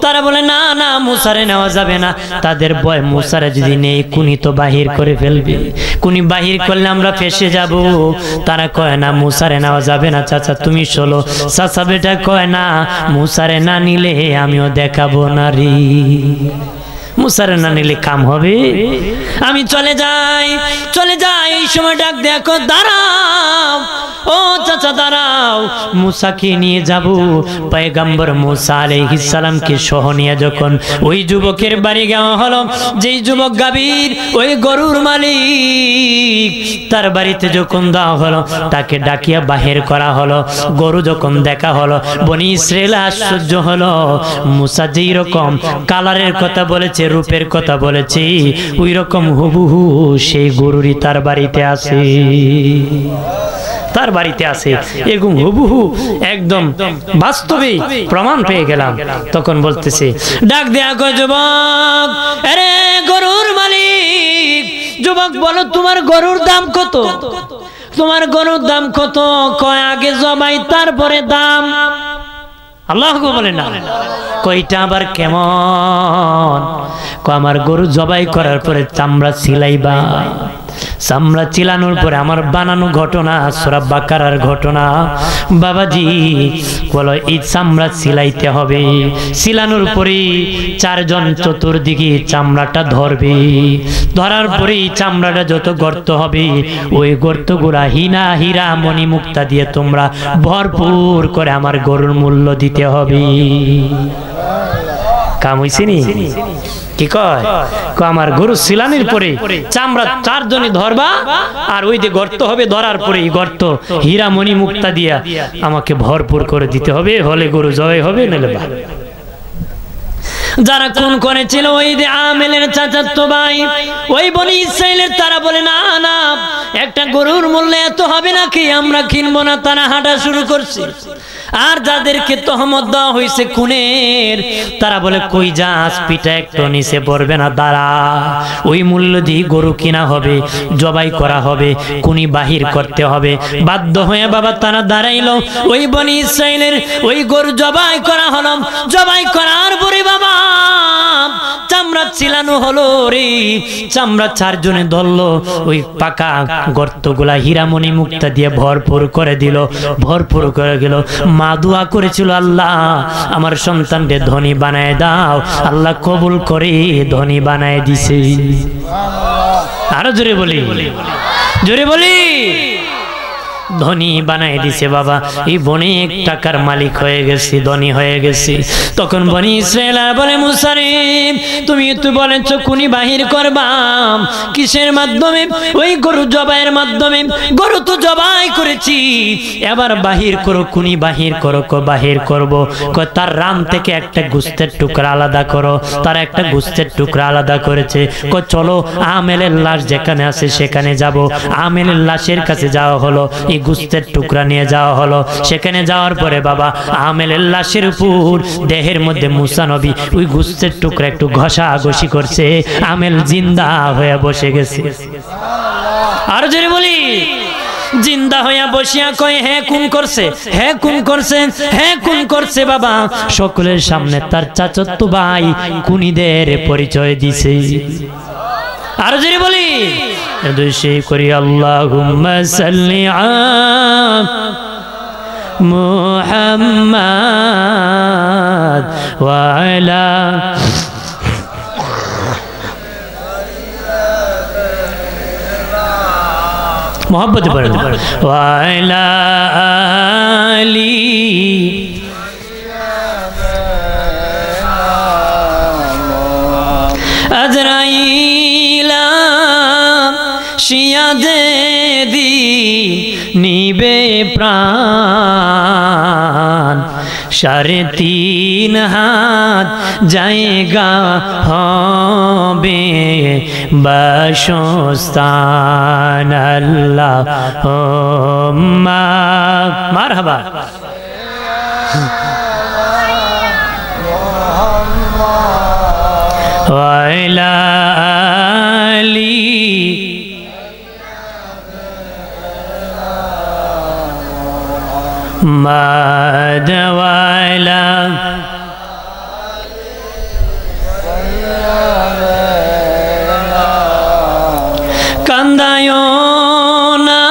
তারা বলে, না না মুসারে নেওয়া যাবে না, তাদের ভয় মুসারে যদি নেই কুনি তো বাহির করে ফেলবে, কুনি বাহির করলে আমরা ফেসে যাব। তারা কয় না মুসারে নেওয়া যাবে না, চাচা তুমি চলো। চাচা বেটা কয় না, মুসারে না নিলে আমিও দেখাবো না রে, মুসারে না নিলে কাম হবে, আমি চলে যাই চলে যাই। এই সময় ডাক দেখো, দাঁড়াও ও চাচা দাঁড়াও, মুসাকে নিয়ে যাব। পয়গম্বর মুসা আলাইহিস সালামকে সহ নিয়ে যখন ওই যুবকের বাড়ি যাওয়া হলো, যেই যুবক গাভীর ওই গরুর মালিক, তার বাড়িতে যখন দেওয়া হলো, তাকে ডাকিয়া বাহির করা হলো। গরু যখন দেখা হলো, বনি ইসরাইল আশ্চর্য হলো, মুসা যেই রকম কালারের কথা বলেছে, রূপের কথা বলেছে, ওই রকম হুবহু সেই গরুরই তার বাড়িতে আছে। তার বাড়িতে আছে, এরকম হুবহু একদম বাস্তবে প্রমাণ পেয়ে গেলাম। তখন বলতেছে, ডাক দেয়া কয়, যুবক, আরে গরুর মালিক, যুবক বলো তোমার গরুর দাম কত? তোমার গরুর দাম কত? কয় আগে জবাই তারপরে দাম। আল্লাহ বলে না, কয়টা আবার কেমন? আমার গরু জবাই করার পরে চামড়া ছিলাইবা, চামড়া চিলানোর পরে আমার বানানো ঘটনা, সূরা বাকারার ঘটনা। বাবাজি বলো এই চামড়া চিলাইতে হবে, চিলানোর পরে চারজন চতুর্দিকে চামড়াটা ধরবে, ধরার পরে চামড়াটা যত গর্ত হবে ওই গর্তগুলা হীরা মণি মুক্তা দিয়ে তোমরা ভরপুর করে আমার গরুর মূল্য দিতে হবে। কাম হইছে নি? কি কয়? আমার গরু সিলানির পরে চামড়া চারজনে ধরবা, আর ওই যে গর্ত হবে, ধরার পরে এই গর্ত হীরা মণি মুক্তা দিয়া আমাকে ভরপুর করে দিতে হবে, হলে গরু জবাই হবে, নাহলে বা। যারা খুন করেছিল ওই যে আমেলের চাচাতো ভাই, ওই বনি ইসরাইলের, তারা বলে না না, একটা গরুর মূল্য এত হবে নাকি, আমরা কিনবো না, তারা হাঁটা শুরু করছে। আর যাদেরকে তহমত দেওয়া হয়েছে খুনের, তারা বলে কই যাস, পিঠা একটু নিচে পড়বে না, দাঁড়া, ওই মূল্য দিয়ে গরু কিনা হবে, জবাই করা হবে, কুনি বাহির করতে হবে। বাধ্য হয়ে বাবা তারা দাঁড়াইলো, ওই বনি ইসরাইলের ওই গরু জবাই করা হলো। জবাই করার পরে বাবা চামড়া চিলানো হলো রে, চামড়া চারজনে ধরলো, ওই পাকা গর্তগুলা হীরামণি মুক্তা দিয়ে ভরপুর করে দিল, ভরপুর করে গেল। মা দোয়া করেছিল, আল্লাহ আমার সন্তানকে ধনী বানায় দাও, আল্লাহ কবুল করে ধনী বানায় দিছে। আরো জোরে বলি, জোরে বলি, ধনী বানাই দিছে বাবা। এই বনে 1 টাকার মালিক হয়ে গেছি, ধনী হয়ে গেছি। তখন বনি ইসরায়েল বলে, মুসা রে, তুমি তো বলেছ কুনি বাহির করবা, কিসের মাধ্যমে? ওই গরু জবাইয়ের মাধ্যমে। গরু তো জবাই করেছি, এবার বাহির করো, কুনি বাহির করো। বাহির করব, তার রান থেকে একটা গোস্তের টুকরা আলাদা করো। তার একটা গোস্তের টুকরা আলাদা করেছে। চলো আমেলের লাশ যেখানে আছে সেখানে যাব। আমেলের লাশের কাছে যাওয়া হলো, গোস্তের টুকরা নিয়ে যাওয়া হলো। সেখানে যাওয়ার পরে বাবা আমেলের লাশের উপর দেহের মধ্যে মুসা নবী ওই গোস্তের টুকরা একটু ঘষাঘষি করছে, আমেল জিন্দা হয়ে বসে গেছে। আর যদি বলি, জিন্দা হইয়া বসিয়া কয়, হ্যাঁ খুন করছে, হ্যাঁ খুন করছে, হ্যাঁ খুন করছে বাবা। সকলের সামনে তার চাচাতো ভাই খুনিদের পরিচয় দিছে। আর যদি বলি দুশি করি, আল্লাহুম্মা সাল্লি আলা মুহাম্মাদ ওয়া আলা মোহাম্মদ ওয়া আলা আলি আজরাইলা শিয়াদে দি নিবে প্রাণ, 3.5 হাত জায়গা হবে বাসস্থান। আল্লাহুম্মা মারহাবা ওয়া আলা আলি মাদওয়ালা কান্দায়ো না,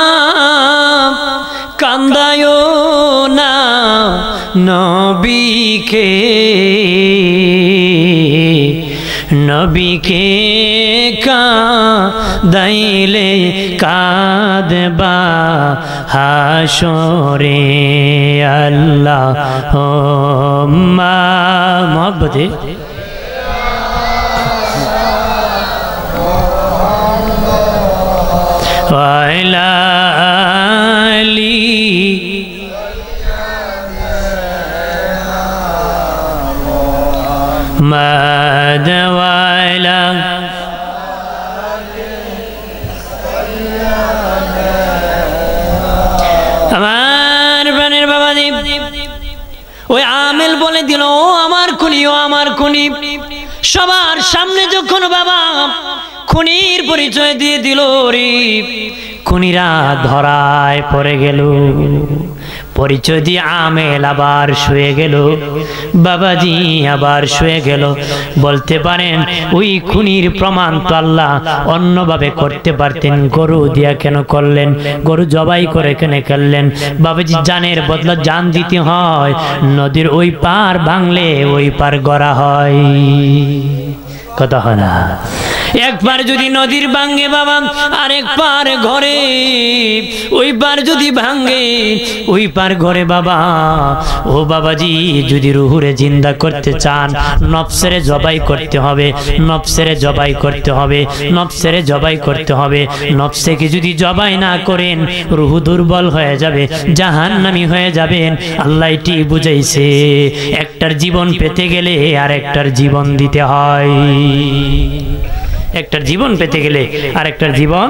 কান্দায়ো না নবীকে, নবীকে কাঁদাইলে কাঁদবা হাসরে। আল্লাহুম্মা মোহাব্বতে ওয়া আলা আলি মাদওয়ালা ওই আমেল বলে দিল, ও আমার খুনি, ও আমার খুনি। সবার সামনে যখন বাবা খুনির পরিচয় দিয়ে দিল রে, খুনিরা ধরায় পড়ে গেল। পরিচয় দিয়ে আমেল আবার শুয়ে গেল, বাবাজি আবার শুয়ে গেল। বলতে পারেন ওই খুনির প্রমাণ তো আল্লাহ অন্যভাবে করতে পারতেন, গরু দিয়া কেন করলেন? গরু জবাই করে কেন করলেন? বাবাজি জানের বদলা জান দিতে হয়। নদীর ওই পার ভাঙলে ওই পার গড়া হয়, কথা হয় না? একবার যদি নদীর ভাঙ্গে বাবা, আরেক পার ঘরে, ওই পার যদি ভাঙ্গে ওই পার ঘরে বাবা। ও বাবাজি, যদি রুহুরে জিন্দা করতে চান, নফসেরে জবাই করতে হবে, নফসেরে জবাই করতে হবে, নফসেরে জবাই করতে হবে। নফসেকে যদি জবাই না করেন, রুহু দুর্বল হয়ে যাবে, জাহান্নামী হয়ে যাবেন। আল্লাহ এটি বুঝাইছে, একটার জীবন পেতে গেলে আর একটার জীবন দিতে হয়। একটার জীবন পেতে গেলে আর একটার জীবন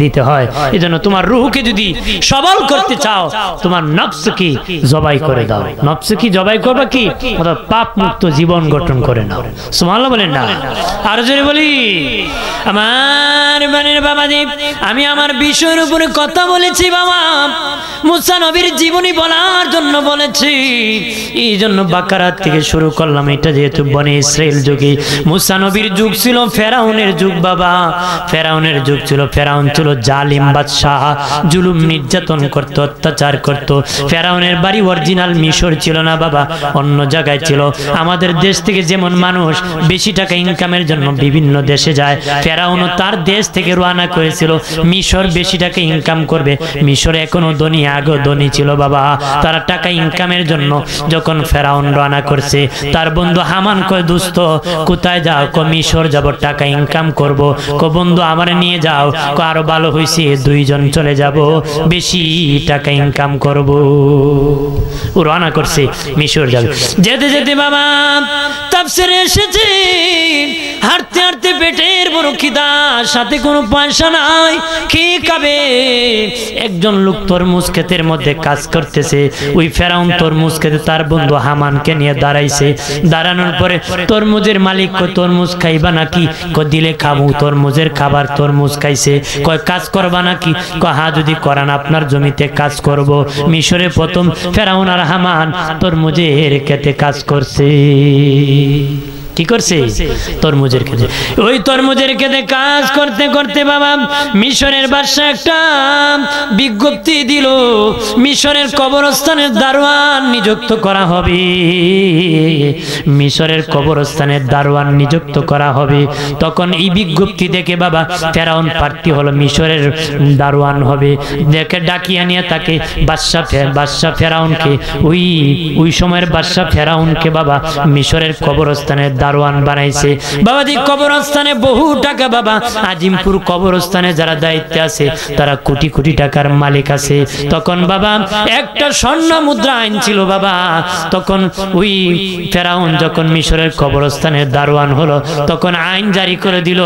দিতে হয়। এজন্য তোমার রূহকে যদি সবল করতে চাও, তোমার নফসকে জবাই করে দাও। নফসকে জবাই করবা কি? অর্থাৎ পাপ মুক্ত জীবন গঠন করে নাও। সুবহানাল্লাহ বলেন না? আর জোরে বলি। আমার বানের বাবাজি, আমি আমার বিষয়ের উপরে কথা বলেছি বাবা। মুসা নবীর জীবনী বলার জন্য বলেছি, এই জন্য বাকারা থেকে শুরু করলাম। এটা যেহেতু বনে ইসরাইল যুগে, মুসা নবীর যুগ ছিল ফেরাউনের যুগ বাবা। ফেরাউনের যুগ ছিল, ফেরাউন ছিল জালিম বাদশাহ, জুলুম নির্যাতন করত, অত্যাচার করত। ফেরাউনের বাড়ি অরিজিনাল মিশর ছিল না বাবা, অন্য জায়গায় ছিল। আমাদের দেশ থেকে যেমন মানুষ বেশি টাকা ইনকামের জন্য বিভিন্ন দেশে যায়, ফেরাউনও তার দেশ থেকে রওনা করেছিল মিশর বেশি টাকা ইনকাম করবে। মিশরে এখনো ধনী, আগেও ধনী ছিল বাবা। তারা টাকা ইনকামের জন্য যখন ফেরাউন রওনা করছে, তার বন্ধু হামান কয়, দোস্ত কোথায় যাও? কো মিশর যাব, টাকা ইনকাম করব। কো বন্ধু আমারে নিয়ে যাও। কো আরো ভালো হইছে, দুইজন চলে যাব, বেশি টাকা ইনকাম করব। ও রওনা করছে মিশর যাবে। যেতে যেতে বাবা তাফসীরে এসেছে, হাঁটতে হাঁটতে পেটের বড় খিদা, সাথে কোনো পয়সা নাই, কি খাবে? একজন লোক তরমুজ ক্ষেতের মধ্যে কাজ করতেছে। ওই ফেরাউন তরমুজ খেতে তার বন্ধু হামানকে নিয়ে দাঁড়াইছে। দাঁড়ানোর পরে তরমুজের মালিক কয়, তরমুজ খাইবা নাকি? কয় দিলে খাবো। তরমুজের খাবার, তরমুজ খাইছে। কয় কাজ করবা নাকি? কয় হ্যাঁ, যদি করান আপনার জমিতে কাজ করব। মিশরে প্রথম ফেরাউন আর হামান তরমুজের খেতে কাজ করছে। কি করছে? তরমুজের খেতে। ওই তরমুজের খেতে কাজ করতে করতে বাবা মিশরের বাদশা একটা বিজ্ঞপ্তি দিল, মিশরের কবরস্থানের দারোয়ান নিযুক্ত করা হবে। মিশরের কবরস্থানের দারোয়ান নিযুক্ত করা হবে। তখন এই বিজ্ঞপ্তি দেখে বাবা ফেরাউন প্রার্থী হলো, মিশরের দারোয়ান হবে। দেখে ডাকিয়ে নিয়ে তাকে বাদশা ফেরাউনকে, ওই সময়ের বাদশা ফেরাউনকে বাবা মিশরের কবরস্থানের দারোয়ান বানাইছে। বাবাজি কবরস্থানে বহু টাকা বাবা, আজিমপুর কবরস্থানে যারা দায়িত্বে আছে তারা কোটি কোটি টাকার মালিক আছে। তখন বাবা একটা স্বর্ণ মুদ্রা আইন ছিল বাবা। তখন ওই ফেরাউন যখন মিশরের কবরস্থানের দারোয়ান হলো, তখন আইন জারি করে দিল,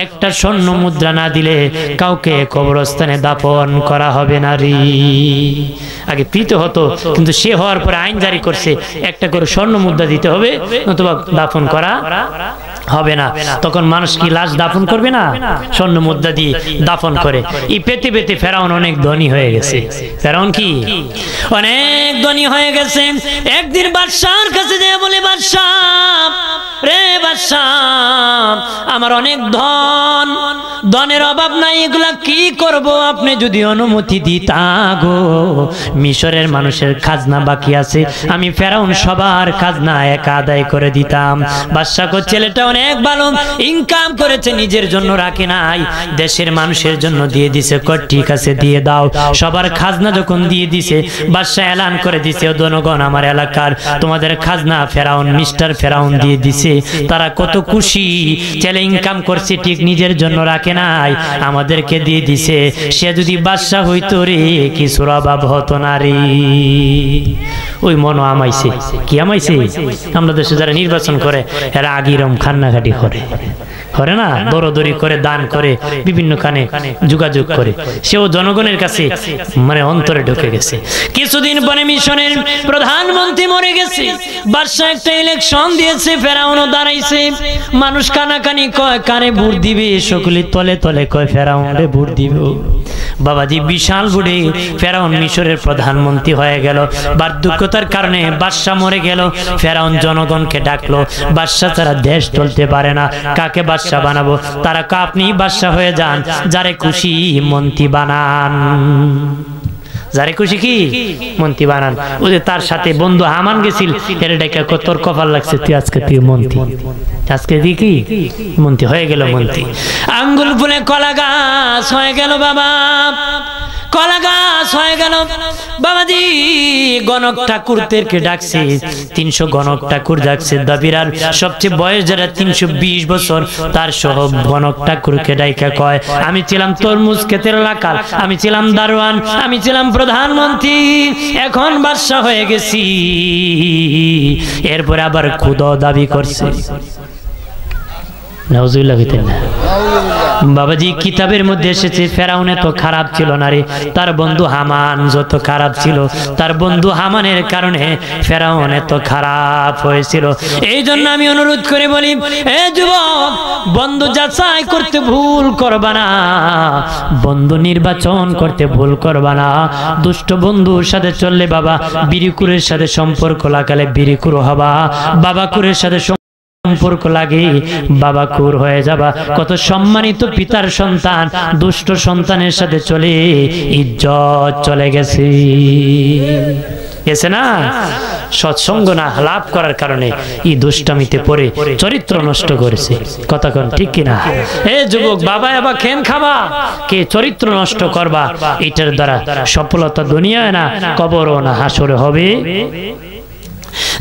একটা স্বর্ণ মুদ্রা না দিলে কাউকে কবরস্থানে দাফন করা হবে না রে। আগে প্রীত হতো, কিন্তু সে হওয়ার পরে আইন জারি করছে, একটা করে স্বর্ণ মুদ্রা দিতে হবে, নতুবা দাফন করা হবে না। তখন মানুষ কি লাশ দাফন করবে না? স্বর্ণ মুদ্রা দিয়ে দাফন করে। এই পেতে পেতে ফেরাউন অনেক ধনী হয়ে গেছে। ফেরাউন কি অনেক ধনী হয়ে গেছে। একদিন বাদশার কাছে যেয়ে বলে, বাদশাহ রে বাদশাহ, আমার অনেক ধন, ধনের অভাব নাই, এগুলা কি করব? আপনি যদি অনুমতি দিতা গো, মিশরের মানুষের খাজনা বাকি আছে, আমি ফেরাউন সবার খাজনা একা আদায় করে দিতাম। বাদশা কো ছেলেটা অনেক ভালো, ইনকাম করেছে, নিজের জন্য রাখে নাই, দেশের মানুষের জন্য দিয়ে দিছে। কয় ঠিক আছে দিয়ে দাও। সবার খাজনা যখন দিয়ে দিছে, বাদশা এলান করে দিছে, জনগণ আমার এলাকার তোমাদের খাজনা ফেরাউন, মিস্টার ফেরাউন দিয়ে দিছে। তারা কত খুশি, ছেলে ইনকাম করছে ঠিক, নিজের জন্য রাখে নাই, আমাদেরকে দিয়ে দিছে। সে যদি বাদশা হইতো রে, কিছুর অভাব হতো না রে। ওই মনো আমাইছে। কি আমাইছে? আমরা দেশে যারা নির্বাচন করে এরা আগিরম খান্নাঘাটি করে, করে না, দৌড়দৌড়ি করে, দান করে, বিভিন্ন কানে যোগাযোগ করে, সেও জনগণের কাছে মানে অন্তরে ঢুকে গেছে। কিছুদিন পরে মিশনের প্রধানমন্ত্রী মরে গেছে, বাদশাহ একটা ইলেকশন দিয়েছে, ফেরাউনও দাঁড়াইছে, মানুষ কানাকানি কয় কানে ভোট দিবে, সকলে তলে তলে কয় ফেরাউনে ভোট দিবে। বাবাজি বিশাল ভোটে ফেরাউন মিশরের প্রধানমন্ত্রী হয়ে গেল। বার্ধক্যতার কারণে বাদশাহ মরে গেল। ফেরাউন জনগণকে ডাকলো, বাদশাহ তারা দেশ চলতে পারে না, কাকে বাদশাহ বানাবো? তারা আপনি বাদশাহ হয়ে যান, যারে খুশি মন্ত্রী বানান, যারে খুশি কি মন্ত্রী বানান। ওই যে তার সাথে বন্ধু হামান গেছিল, এর ডাকা তোর কপাল লাগছে, তুই আজকে তুই মন্ত্রী, আজকে তুই কি মন্ত্রী হয়ে গেল মন্ত্রী। আঙ্গুল ফুলে কলা গাছ হয়ে গেল বাবা, কলা গাছ হয়ে গেল বাবাজি। গণক ঠাকুরদেরকে ডাকছে, 300 গণক ঠাকুর ডাকছে। দাবিরার সবচেয়ে বয়স যারা 320 বছর, তার সহ গণক ঠাকুরকে ডাইকা কয়, আমি ছিলাম তরমুজ ক্ষেতের লাকাল, আমি ছিলাম দারোয়ান, আমি ছিলাম প্রধানমন্ত্রী, এখন বাদশাহ হয়ে গেছি, এরপরে আবার খুদা দাবি করছে। বাবাজি কিতাবের মধ্যে এসেছে ফেরাউন এত খারাপ ছিল না রে, তার বন্ধু হামান যত খারাপ ছিল, তার বন্ধু হামানের কারণে ফেরাউন এত খারাপ হয়েছিল। এই জন্য আমি অনুরোধ করে বলি, এ যুবক, বন্ধু যাচাই করতে ভুল করবা না, বন্ধু নির্বাচন করতে ভুল করবা না। দুষ্ট বন্ধুর সাথে চললে বাবা বিরিকুরের সাথে সম্পর্ক লাগালে বিরিকুর হবা, বাবাকুরের সাথে সম্পর্ক লাগে বাবাকুর হয়ে যাবা। কত সম্মানিত পিতার সন্তান দুষ্ট সন্তানের সাথে চলে ইজ্জত চলে গেছে, গেছে না, সৎসঙ্গ না লাভ করার কারণে এই দুষ্টামিতে পড়ে চরিত্র নষ্ট করেছে। কথা কোন ঠিক কিনা? এ যুবক, বাবা এবার খেন খাবা, কে চরিত্র নষ্ট করবা, এটার দ্বারা সফলতা দুনিয়ায় না, কবরও না, হাসরে হবে।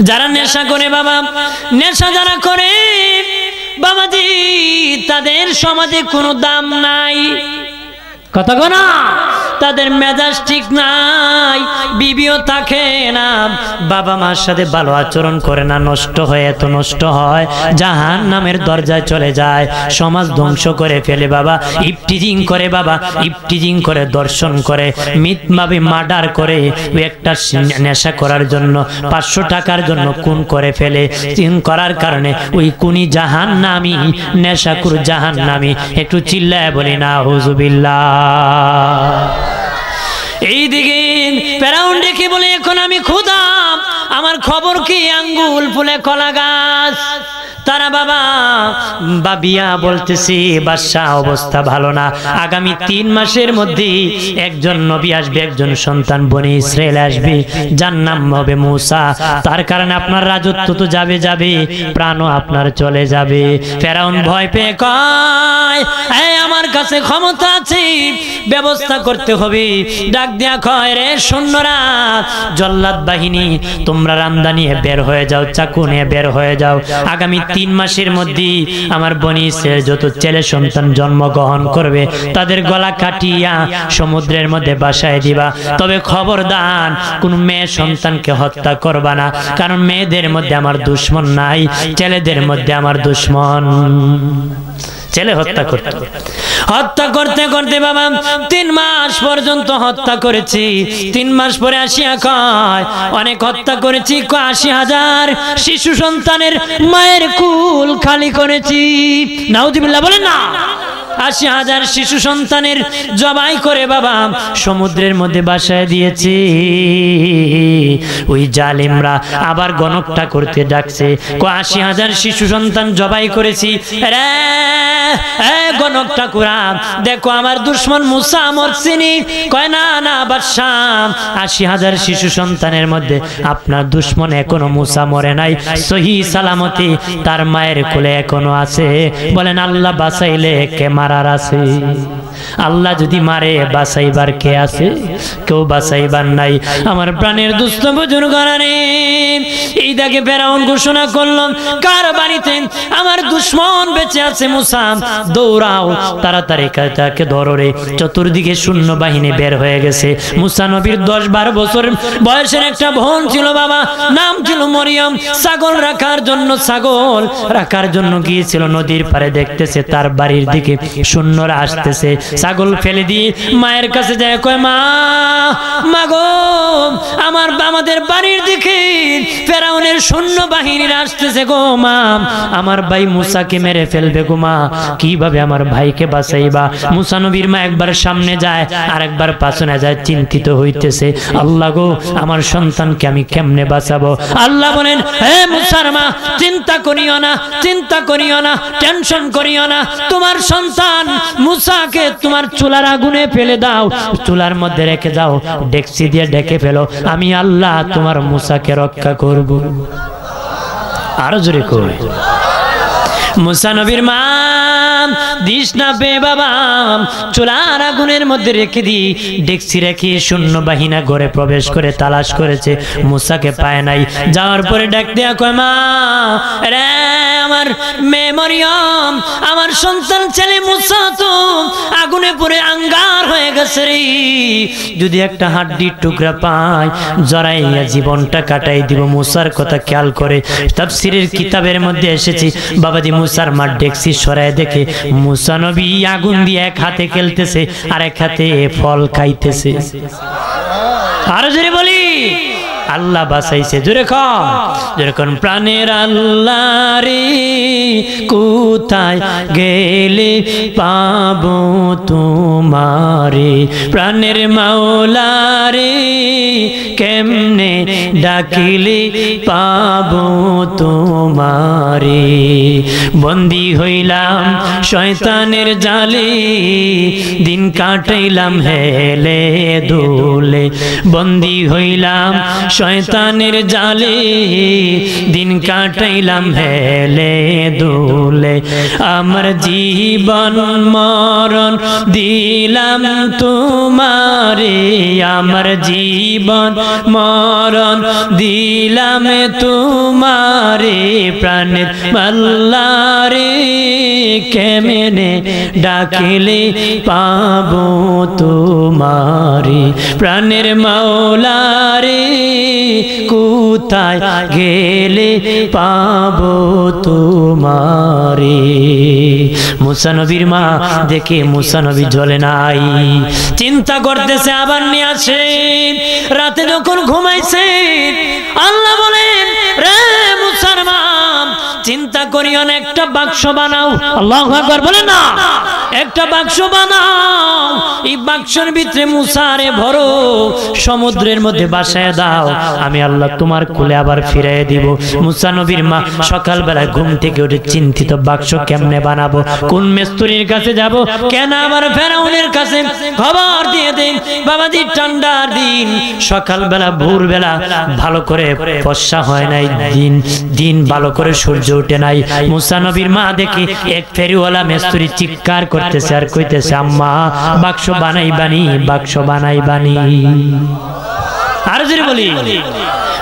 যারা নেশা করে বাবা, নেশা যারা করে বাবাজি, তাদের সমাজে কোনো দাম নাই। কথা না, তাদের মেজাজ ঠিক নাই, বিবিও থাকে না, বাবা মার সাথে ভালো আচরণ করে না, নষ্ট হয়ে এত নষ্ট হয় জাহান্নামের দরজায় চলে যায়, সমাজ ধ্বংস করে ফেলে বাবা, ইফটিজিং করে বাবা, ইফটিজিং করে, দর্শন করে, মিথ্যাভাবে মার্ডার করে, একটা নেশা করার জন্য 500 টাকার জন্য খুন করে ফেলে। খুন করার কারণে ওই খুনি জাহান্নামী, নেশাখোর জাহান্নামী। একটু চিল্লায় বলি না হুজুবিল্লাহ। এইদিকে ফেরাউন ডেকে বলে, এখন আমি ক্ষুধা, আমার খবর কি? আঙ্গুল ফুলে কলা গাছ। তারা বাবা বাবিয়া বলতেছি, বাদশাহ অবস্থা ভালো না, আগামী 3 মাসের মধ্যে একজন নবী আসবে, একজন সন্তান বনি ইসরাইল আসবে, যার নাম হবে মূসা, তার কারণে আপনার রাজত্ব তো যাবে যাবে, প্রাণও আপনার চলে যাবে। ফেরাউন ভয় পেয়ে কয়, আমার কাছে ক্ষমতা আছে, ব্যবস্থা করতে হবে। ডাক দেয়া কয়, রে সৈন্যরা, জল্লাদ বাহিনী, তোমরা রামদা নিয়ে বের হয়ে যাও, চাকু নিয়ে বের হয়ে যাও, আগামী 3 মাসের মধ্যে আমার বনি ইসরাইল যত ছেলে সন্তান জন্মগ্রহণ করবে তাদের গলা কাটিয়া সমুদ্রের মধ্যে ভাসায় দিবা। তবে খবরদার কোন মেয়ে সন্তানকে হত্যা করবা না, কারণ মেয়েদের মধ্যে আমার দুশ্মন নাই, ছেলেদের মধ্যে আমার দুশ্মন। ছেলে হত্যা করতে করতে বাবা 3 মাস পর্যন্ত হত্যা করেছি। 3 মাস পরে আসিয়া কয়, অনেক হত্যা করেছি, 80,000 শিশু সন্তানের মায়ের কুল খালি করেছি। নাউযুবিল্লাহ বলেন না। 80,000 শিশু সন্তানের জবাই করে বাবা সমুদ্রের মধ্যে ভাসায় দিয়েছি। ওই জালিমরা আবার গণকটা করতে ডাকছে, 80,000 শিশু সন্তান জবাই করেছি রে গণক ঠাকুরা, দেখো আমার দুশ্মন মূসা মরছিনি। কয় না না বাদশাহ, 80,000 শিশু সন্তানের মধ্যে আপনার দুশ্মন এখনো মূসা মরে নাই, সহি সালামতি তার মায়ের কোলে এখনো আছে। বলেন আল্লাহ বাঁচাইলে কে মারে মারার আছে। আল্লাহ যদি মারে বাঁচাইবার কে আছে? কেউ বাঁচাইবার নাই। আমার প্রাণের দুস্থ বুজুর্গরা, এই দেখে ফেরাউন ঘোষণা করল, কার বাড়িতে আমার দুশ্মন বেঁচে আছে মুসা, দৌড়াও তাড়াতাড়ি তাকে ধরো রে। চতুর্দিকে শূন্য বাহিনী বের হয়ে গেছে। মুসা নবীর 10-12 বছর বয়সের একটা বোন ছিল বাবা, নাম ছিল মরিয়ম। ছাগল রাখার জন্য গিয়েছিল নদীর পাড়ে, দেখতেছে তার বাড়ির দিকে সৈন্যরা আসতেছে। ছাগল ফেলে দিয়ে মায়ের কাছে যায়, কয় মা, মাগো আমাদের বাড়ির দিকে ফেরাউনের সৈন্য বাহিনীরা আসতেছে গো মা, আমার ভাই মুসাকে মেরে ফেলবে গো মা, কিভাবে আমার ভাইকে বাঁচাইবা? মুসা নবীর মা একবার সামনে যায় আর একবার পাছনে যায়, চিন্তিত হইতেছে, আল্লাহ গো আমার সন্তানকে আমি কেমনে বাঁচাবো? আল্লাহ বলেন, হে মুসার মা, চিন্তা করিও না, টেনশন করিও না, তোমার সন্তান মুসাকে তোমার চুলার আগুনে ফেলে দাও, চুলার মধ্যে রেখে দাও, ডেকচি দিয়ে ডেকে ফেলো, আমি আল্লাহ তোমার মুসাকে রক্ষা করব। আরো জোরে কই। মুসা নবীর মা দিস না বে বাবা, চুলার আগুনের মধ্যে রেখে দি, ডেকচি রেখে শূন্য বাহিনা ঘরে প্রবেশ করে তালাশ করেছে, মুসাকে পায় নাই। যাওয়ার পরে ডাক দেয়া কয়, মা রে আমার মেয়ে মরিয়ম, আমার সন্তান ছেলে মুসা তো আগুনে পড়ে আঙ্গার হয়ে গেছে রে, যদি একটা হাড্ডির টুকরা পাই জড়াইয়া জীবনটা কাটাই দিব। মুসার কথা খেয়াল করে তাফসীরের কিতাবের মধ্যে এসেছে, বাবাজি মুসার মা ডেকচি সরায় দেখে মুসা নবী আগুন দিয়ে এক হাতে খেলতেছে আর এক হাতে ফল খাইতেছে। আরো জোরে বলি, আল্লাহ বাঁচাইছে। জোরে যেরকম প্রাণের আল্লাহ রে, কোথায় গেলে পাবো তোমারে, প্রাণের মাওলা রে, কেমনে ডাকিলে পাবো তোমারে, বন্দী হইলাম শয়তানের জালে, দিন কাটাইলাম হেলে দোলে, বন্দী হইলাম শয়তানের জালে, দিন কাটাইলাম হেলে দোলে, আমার জীবন মরণ দিলাম তোমারে, আমার জীবন মরণ দিলাম তোমারে, প্রাণের আল্লাহ রে, কেমনে ডাকিলে পাবো তোমারে, প্রাণের মাওলা রে, কোথায় গেলে পাবো তোমারে। মুসা নবীর মা দেখে মুসা নবী জ্বলে নাই, চিন্তা করতেছে আবার নিয়ে আসে। রাতে যখন ঘুমাইছে আল্লাহ বলেন, রে মুসার মা চিন্তা করিও না, একটা বাক্স বানাও। আল্লাহু আকবার বলেন না, একটা বাক্স বানাও, এই বাক্সের ভিতরে মুসারে ভরো, সমুদ্রের মধ্যে বাসায় দাও, আমি আল্লাহ তোমার কোলে আবার ফিরিয়ে দিব। মুসা নবীর মা সকালবেলা ঘুম থেকে উঠে চিন্তিত, বাক্স কেমনে বানাবো, কোন মিস্ত্রির কাছে যাব, কেন আবার ফেরাউনের কাছে খবর দিয়ে দেন। বাবাজি ঠান্ডার দিন, সকালবেলা ভোরবেলা ভালো করে ফর্সা হয় নাই, দিন ভালো করে সূর্য উঠে নাই। মুসা নবীর মা দেখি এক ফেরিওয়ালা মিস্ত্রি চিৎকার করতেছে আর কইতেছে, আম্মা বাক্স বানাই বানি, বাক্স বানাই বানি। আর যদি বলি,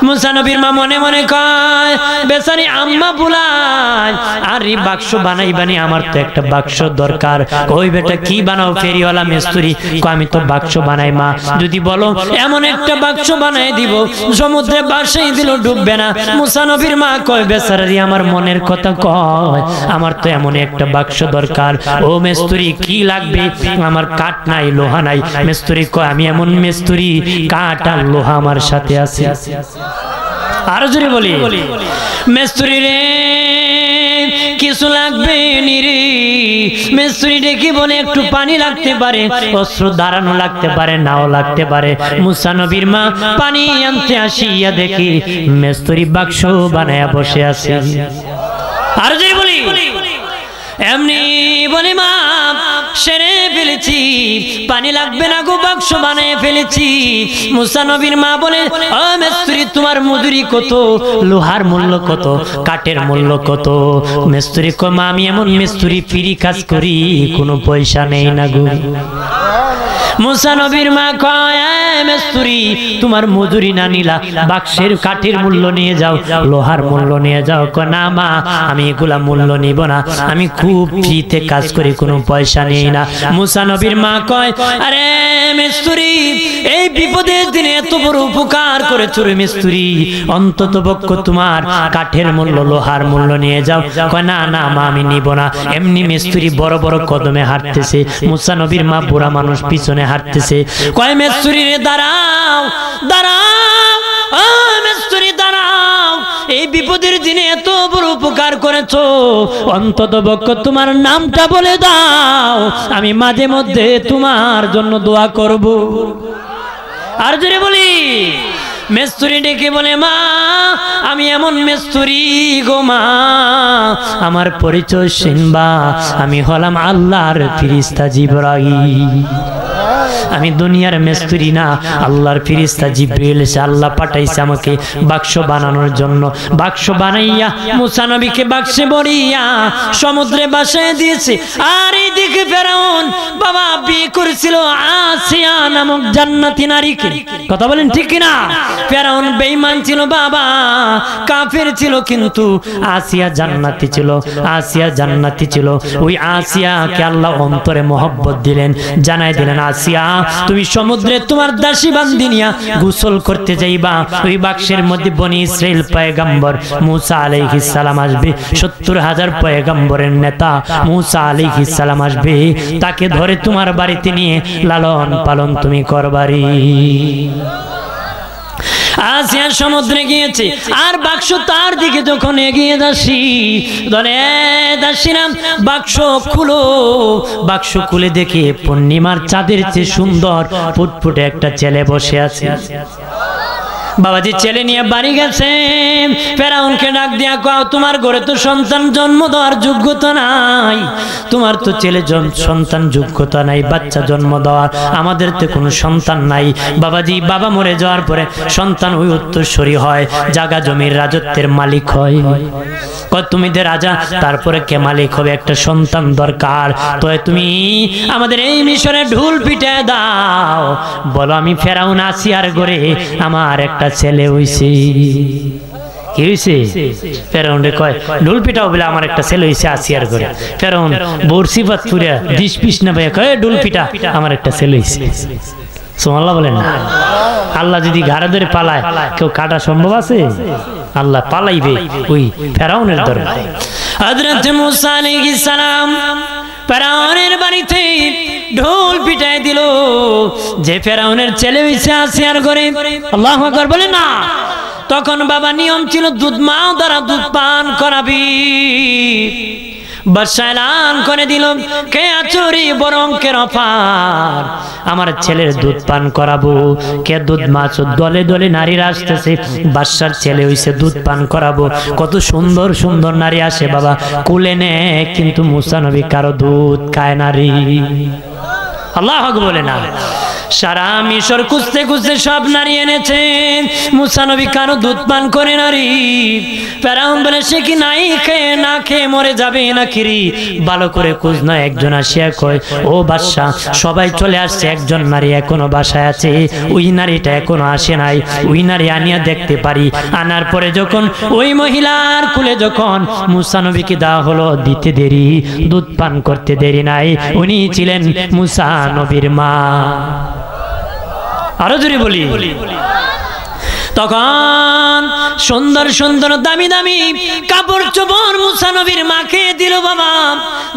মুসা নবীর মা মনে মনে কয়, বেচারি আম্মা বুলাই, আর এই বাক্স বানাই বানি, আমার তো একটা বাক্স দরকার। ওই বেটা কি বানাও ফেরিওয়ালা মিস্ত্রি? আমি তো বাক্স বানাই মা, যদি বলো এমন একটা বাক্স বানাই দিব, সমুদ্রে বাসাই দিল ডুববে না। মুসা নবীর মা কয়, বেচারি আমার মনের কথা কয়, আমার তো এমন একটা বাক্স দরকার। ও মিস্ত্রি কি লাগবে? আমার কাঠ নাই, লোহা নাই। মিস্ত্রি কয়, আমি এমন মিস্ত্রি, কাঠ আর লোহা আমার সাথে আছে। আরো জোরে বলি, মিস্ত্রি রে কিছু লাগবে নি রে? মিস্ত্রি ডেকে বলে, একটু পানি লাগতে পারে, অস্ত্র দাঁড়ানো লাগতে পারে, নাও লাগতে পারে। মুসা নবীর মা পানি আনতে আসিয়া দেখি মিস্ত্রি বাক্স বানায়া বসে আছে। আর জোরে বলি, এমনি বলে মা সেরে ফেলেছি, পানি লাগবে না গো, বাক্স বানিয়ে ফেলেছি। মুসা নবীর মা বলে, ও মিস্ত্রি তোমার মজুরি কত, লোহার মূল্য কত, কাঠের মূল্য কত? মিস্ত্রি কয় মা আমি এমন মিস্ত্রি ফ্রি কাজ করি, কোনো পয়সা নেই না গো। মুসা নবীর মা কয়, মিস্ত্রি তোমার মজুরি না নিলা, বাক্সের কাঠের মূল্য নিয়ে যাও, লোহার মূল্য নিয়ে যাও। কয় না মা আমি এগুলা মূল্য নিব না, আমি খুব ফ্রিতে কাজ করি, কোনো পয়সা নেই না। মুসা নবীর মা কয়, আরে মিস্ত্রি এই বিপদের দিনে এত বড় উপকার করেছো রে মিস্ত্রি, অন্তত পক্ষ তোমার কাঠের মূল্য লোহার মূল্য নিয়ে যাও। কয় না না মা আমি নিব না। এমনি মিস্ত্রি বড় বড় কদমে হাঁটতেছে, মুসা নবীর মা বুড়া মানুষ পিছনে হাঁটতেছে। কয় মিস্ত্রি রে দাঁড়াও দাঁড়াও, ও মিস্ত্রি দাঁড়াও, এই বিপদের দিনে এত বড় উপকার করেছো, অন্তত পক্ষ তোমার নামটা বলে দাও, আমি মাঝে মধ্যে তোমার জন্য দোয়া করব। আর জোরে বলি মিস্ত্রি ডেকে বলে, মা আমি এমন মিস্ত্রি গো মা, আমার পরিচয় শুনবা, আমি হলাম আল্লাহর ফেরেশতা জিবরাইল। আমি দুনিয়ার মিস্ত্রি না, আল্লাহর ফেরেশতা জিবরাইল এসে আল্লাহ পাঠাইছে আমাকে বাক্স বানানোর জন্য। বাক্স বানাইয়া মুসা নবীকে বাক্সে ভরিয়া সমুদ্রে ভাসায় দিয়েছে। আর এইদিকে ফেরাউন বাবা বিয়ে করেছিল আসিয়া নামক জান্নাতি নারীকে। কথা বলেন ঠিক কিনা? ফেরাউন বেঈমান ছিল বাবা, কাফের ছিল, কিন্তু আসিয়া জান্নাতি ছিল। আসিয়া জান্নাতি ছিল, ওই আসিয়াকে আল্লাহ অন্তরে মহব্বত দিলেন, জানাই দিলেন আসিয়া তুমি সমুদ্রে তোমার দাসী বান্দি নিয়া গোসল করতে যাইবা। ওই বাক্সের মধ্যে বনি ইসরাইল পয়গম্বর মুসা আলাইহিস সালাম আসবে, 70,000 পয়গম্বরের নেতা মুসা আলাইহিস সালাম আসবে, তাকে ধরে তোমার বাড়িতে নিয়ে লালন পালন তুমি করবারি। আসিয়া সমুদ্রে গিয়েছে, আর বাক্স তার দিকে যখন এগিয়ে যাচ্ছি, ধরে দাসিরাম বাক্স খুলো। বাক্স খুলে দেখে পূর্ণিমার চাঁদের চেয়ে সুন্দর ফুটফুটে একটা ছেলে বসে আছে। বাবাজি ছেলে নিয়ে বাড়ি গেছে, ফেরাউনকে ডাক দিয়া কও তোমার ঘরে তো সন্তান জন্ম দেওয়ার যোগ্যতা নাই, তোমার তো ছেলে সন্তান যোগ্যতা নাই, বাচ্চা জন্ম দেওয়ার, আমাদের তো কোনো সন্তান নাই। বাবাজি বাবা মরে যাওয়ার পরে সন্তান ওই উত্তরসূরি হয়, জায়গা জমির রাজত্বের মালিক হয়। তুমি যে রাজা, তারপরে কে মালিক হবে? একটা সন্তান দরকার, তো তুমি আমাদের এই মিশরে ঢোল পিটে দাও। বলো আমি ফেরাউন আসিয়ার ঘরে আমার একটা ছেলে হইছে। কি হইছে? ফেরাউন রে কয় ঢোল পিটাও বলে আমার একটা ছেলে হইছে আসিয়ার ঘরে। ফেরাউন বর্ষিপাত পুরা দিশ পিস না ভাই কয় ঢোল পিটা আমার একটা ছেলে হইছে। সুবহানাল্লাহ বলেন না? আল্লাহ যদি ঘাড়ে ধরে পালায় কেউ কাটা সম্ভব আছে? আল্লাহ পালাইবে ওই ফেরাউনের দরবারে। হযরত মুসা আলাইহিস সালাম ফেরাউনের বাড়িতে ঢোল পিটায় দিল, যে ফেরাউনের ছেলে হইছে আসিয়ার ঘরে। আল্লাহু আকবার বলেন না? তখন বাবা নিয়ম ছিল দুধ মা দ্বারা দুধ পান করাবি। বাদশা এলান করে দিল, কে আচরি বড় অঙ্কের অফার, আমার ছেলের দুধ পান করাবো। কে দুধ মাছ, দলে দলে নারীরা আসতেছে, বাদশার ছেলে হইছে দুধ পান করাবো। কত সুন্দর সুন্দর নারী আসে বাবা, কুলে নে, কিন্তু মুসা নবী কারো দুধ খায় নারী। আল্লাহু আকবার বলে না? সারা মিশর খুঁজতে খুঁজতে সব নারী এনেছেন, মুসা নবী কারো দুধ পান করে নারী। ফেরাউন বলে সে কি নাই খেয়ে না খেয়ে মরে যাবে নাকি রে? ভালো করে খোঁজ না। একজন আসিয়া কয় ও বাদশা সবাই চলে আসছে, একজন নারী এখনো বাসায় আছে, ওই নারীটা এখনো আসে নাই, ওই নারী আনিয়া দেখতে পারি। আনার পরে যখন ওই মহিলার কুলে যখন মুসা নবীকে দেওয়া হলো, দিতে দেরি, দুধ পান করতে দেরি নাই, উনি ছিলেন মুসা নবীর মা। আরো জোরে বলি। তখন সুন্দর সুন্দর দামি দামি কাপড় চোপড় মুসা নবীর মাকে দিল বাবা,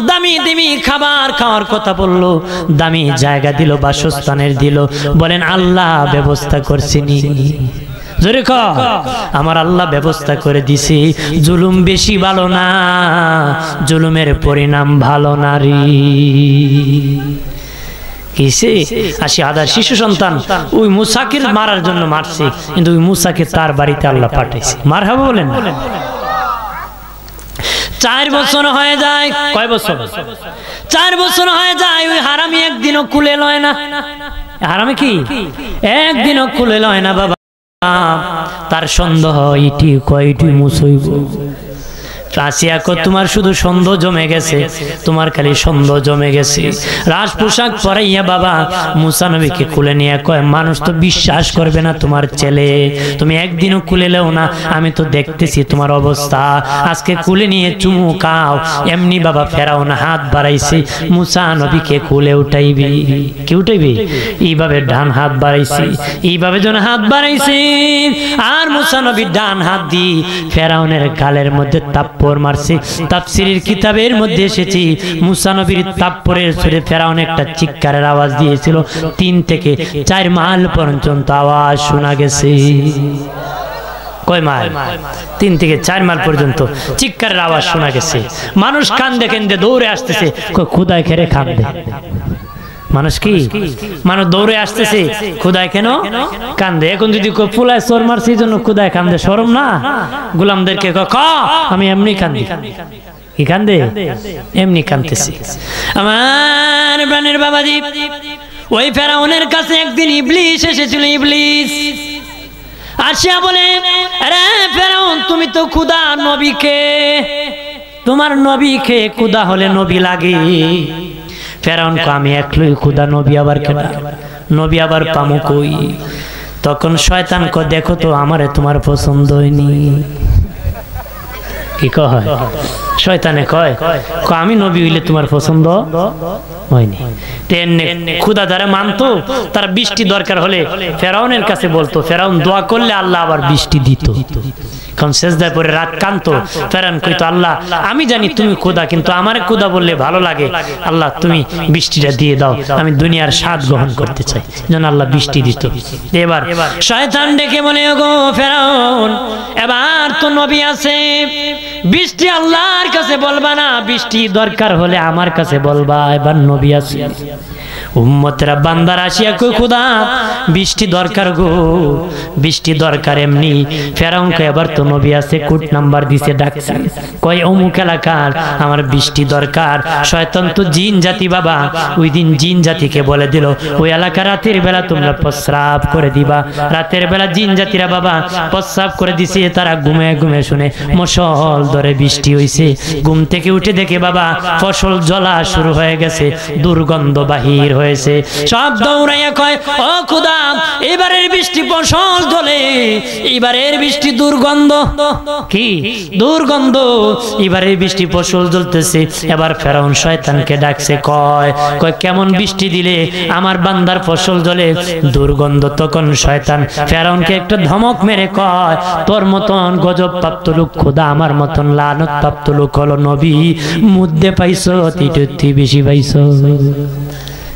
দামি দামি খাবার খাওয়ার কথা বললো, দামি জায়গা দিল, বাসস্থানের দিল। বলেন আল্লাহ ব্যবস্থা করছেনি? জোরে ক, আমার আল্লাহ ব্যবস্থা করে দিছে। জুলুম বেশি ভালো না, জুলুমের পরিণাম ভালো নারী। 80,000 শিশু সন্তান ওই মুসাকে মারার জন্য মারছে, কিন্তু ওই মুসাকে তার বাড়িতে আল্লাহ পাঠাইছে। মারহাবা বলেন। 4 বছর হয়ে যায়। কয় বছর? 4 বছর হয়ে যায়। ওই হারামি একদিনও কুলে লয় না। হারামি কি একদিনও কুলে লয় না বাবা। তার সন্দেহ ইটি কয়টি মুসইব। আসিয়া কো তোমার শুধু সন্দেহ জমে গেছে, তোমার খালি সন্দেহ জমে গেছে। রাজ পোশাক পরাইয়া বাবা মুসা নবীকে কুলে নিয়ে কয়, মানুষ তো বিশ্বাস করবে না তোমার ছেলে, তুমি একদিনও কুলে লেও না, আমি তো দেখতেছি তোমার অবস্থা, আজকে কুলে নিয়ে চুমু খাও। এমনি বাবা ফেরাউন হাত বাড়াইছে, মুসা নবীকে কুলে উঠাইবি। কি উঠাইবি? এইভাবে ডান হাত বাড়াইছে, এইভাবে যেন হাত বাড়াইছে। আর মুসা নবী ডান হাত দিয়ে ফেরাউনের গালের মধ্যে তাপ্পর মারছে। তাফসীরের কিতাবের মধ্যে এসেছে মুসা নবীর তাপ্পরের সুরে ফেরাউন একটা চিৎকারের আওয়াজ দিয়েছিল। 3 থেকে 4 মাইল পর্যন্ত আওয়াজ শোনা গেছে। কয় মাইল? 3 থেকে 4 মাইল পর্যন্ত চিৎকারের আওয়াজ শোনা গেছে। মানুষ কান্দে কান্দে দৌড়ে আসতেছে, খোদায় খেরে কান্দে। মানুষ কি? মানুষ দৌড়ে আসতেছে, খুদায় কেন কান্দে? এখন যদি ফুলায় চোর মারছে জন্য খুদায় কান্দে, শরম না? গোলামদেরকে আমি এমনি কান্দি। কি কান্দে? এমনি কান্দতেছি। আমার প্রাণের বাবাজি, ওই ফেরাউনের কাছে একদিন ইবলিস এসেছিল। ইবলিস আসিয়া বলে, আরে ফেরাউন, তুমি তো খুদা, নবীকে, তোমার নবীকে খুদা হলে নবী লাগে। ফেরাউন কো, আমি একলই খুদা, নবী আবার কেন? নবী আবার পামু কই? তখন শয়তান কো, দেখো তো আমারে তোমার পছন্দ হয়নি। কি কয়? শয়তানে কয়, আমি নবী হইলে তোমার পছন্দ হয়নি। খুদা যারা মানতো তার বৃষ্টি দরকার হলে ফেরাউনের কাছে বলতো, ফেরাউন দোয়া করলে আল্লাহ আবার বৃষ্টি দিত। কারণ সেজদায় পরে রাত কাঁদতো। ফেরাউন কইতো, আল্লাহ আমি জানি তুমি খুদা, কিন্তু আমার খুদা বললে ভালো লাগে, আল্লাহ তুমি বৃষ্টিটা দিয়ে দাও, আমি দুনিয়ার স্বাদ গ্রহণ করতে চাই। যেন আল্লাহ বৃষ্টি দিত। এবার শয়তান ডেকে বলে, ওগো ফেরাউন, এবার তো নবী আছে, বৃষ্টি আল্লাহর কাছে বলবা না, বৃষ্টি দরকার হলে আমার কাছে বলবা। এবার নবী আছে, উম্মতেরা বান্দার আসিয়া কই, খুদা বৃষ্টি দরকার গো, বৃষ্টি দরকার এমনি। ফেরাউন কয়, এবার তো নবী আছে, কোড নাম্বার দিছে, ডাকছে, কয় অমুক এলাকার আমার বৃষ্টি দরকার। শয়তান তো জিন জাতি বাবা, ওই দিন জিন জাতিকে বলে দিল, ওই এলাকা রাতের বেলা তোমরা প্রস্রাব করে দিবা। রাতের বেলা জিন জাতিরা বাবা প্রস্রাব করে দিছে। তারা ঘুমে ঘুমে শুনে মশল ধরে বৃষ্টি হইছে। ঘুম থেকে উঠে দেখে বাবা ফসল জ্বলা শুরু হয়ে গেছে, দুর্গন্ধ বাহির হয়েছে। সব দৌড়াইয়া কয়, ও খুদা, এবারের বৃষ্টি ফসল জ্বলে, এবারের বৃষ্টি দুর্গন্ধ। কি দুর্গন্ধ? এবারের বৃষ্টি ফসল জ্বলতেছে। এবার ফেরাউন শয়তানকে ডাকছে, কয় কেমন বৃষ্টি দিলে আমার বান্দার ফসল জ্বলে? দুর্গন্ধ। তখন শয়তান ফেরাউনকে একটা ধমক মেরে কয়, তোর মতন গজব প্রাপ্ত লোক খুদা, আমার মতন লানত প্রাপ্ত লোক হলো নবী। মুদ্দে পাইছো, তিটুতি বেশি পাইছো।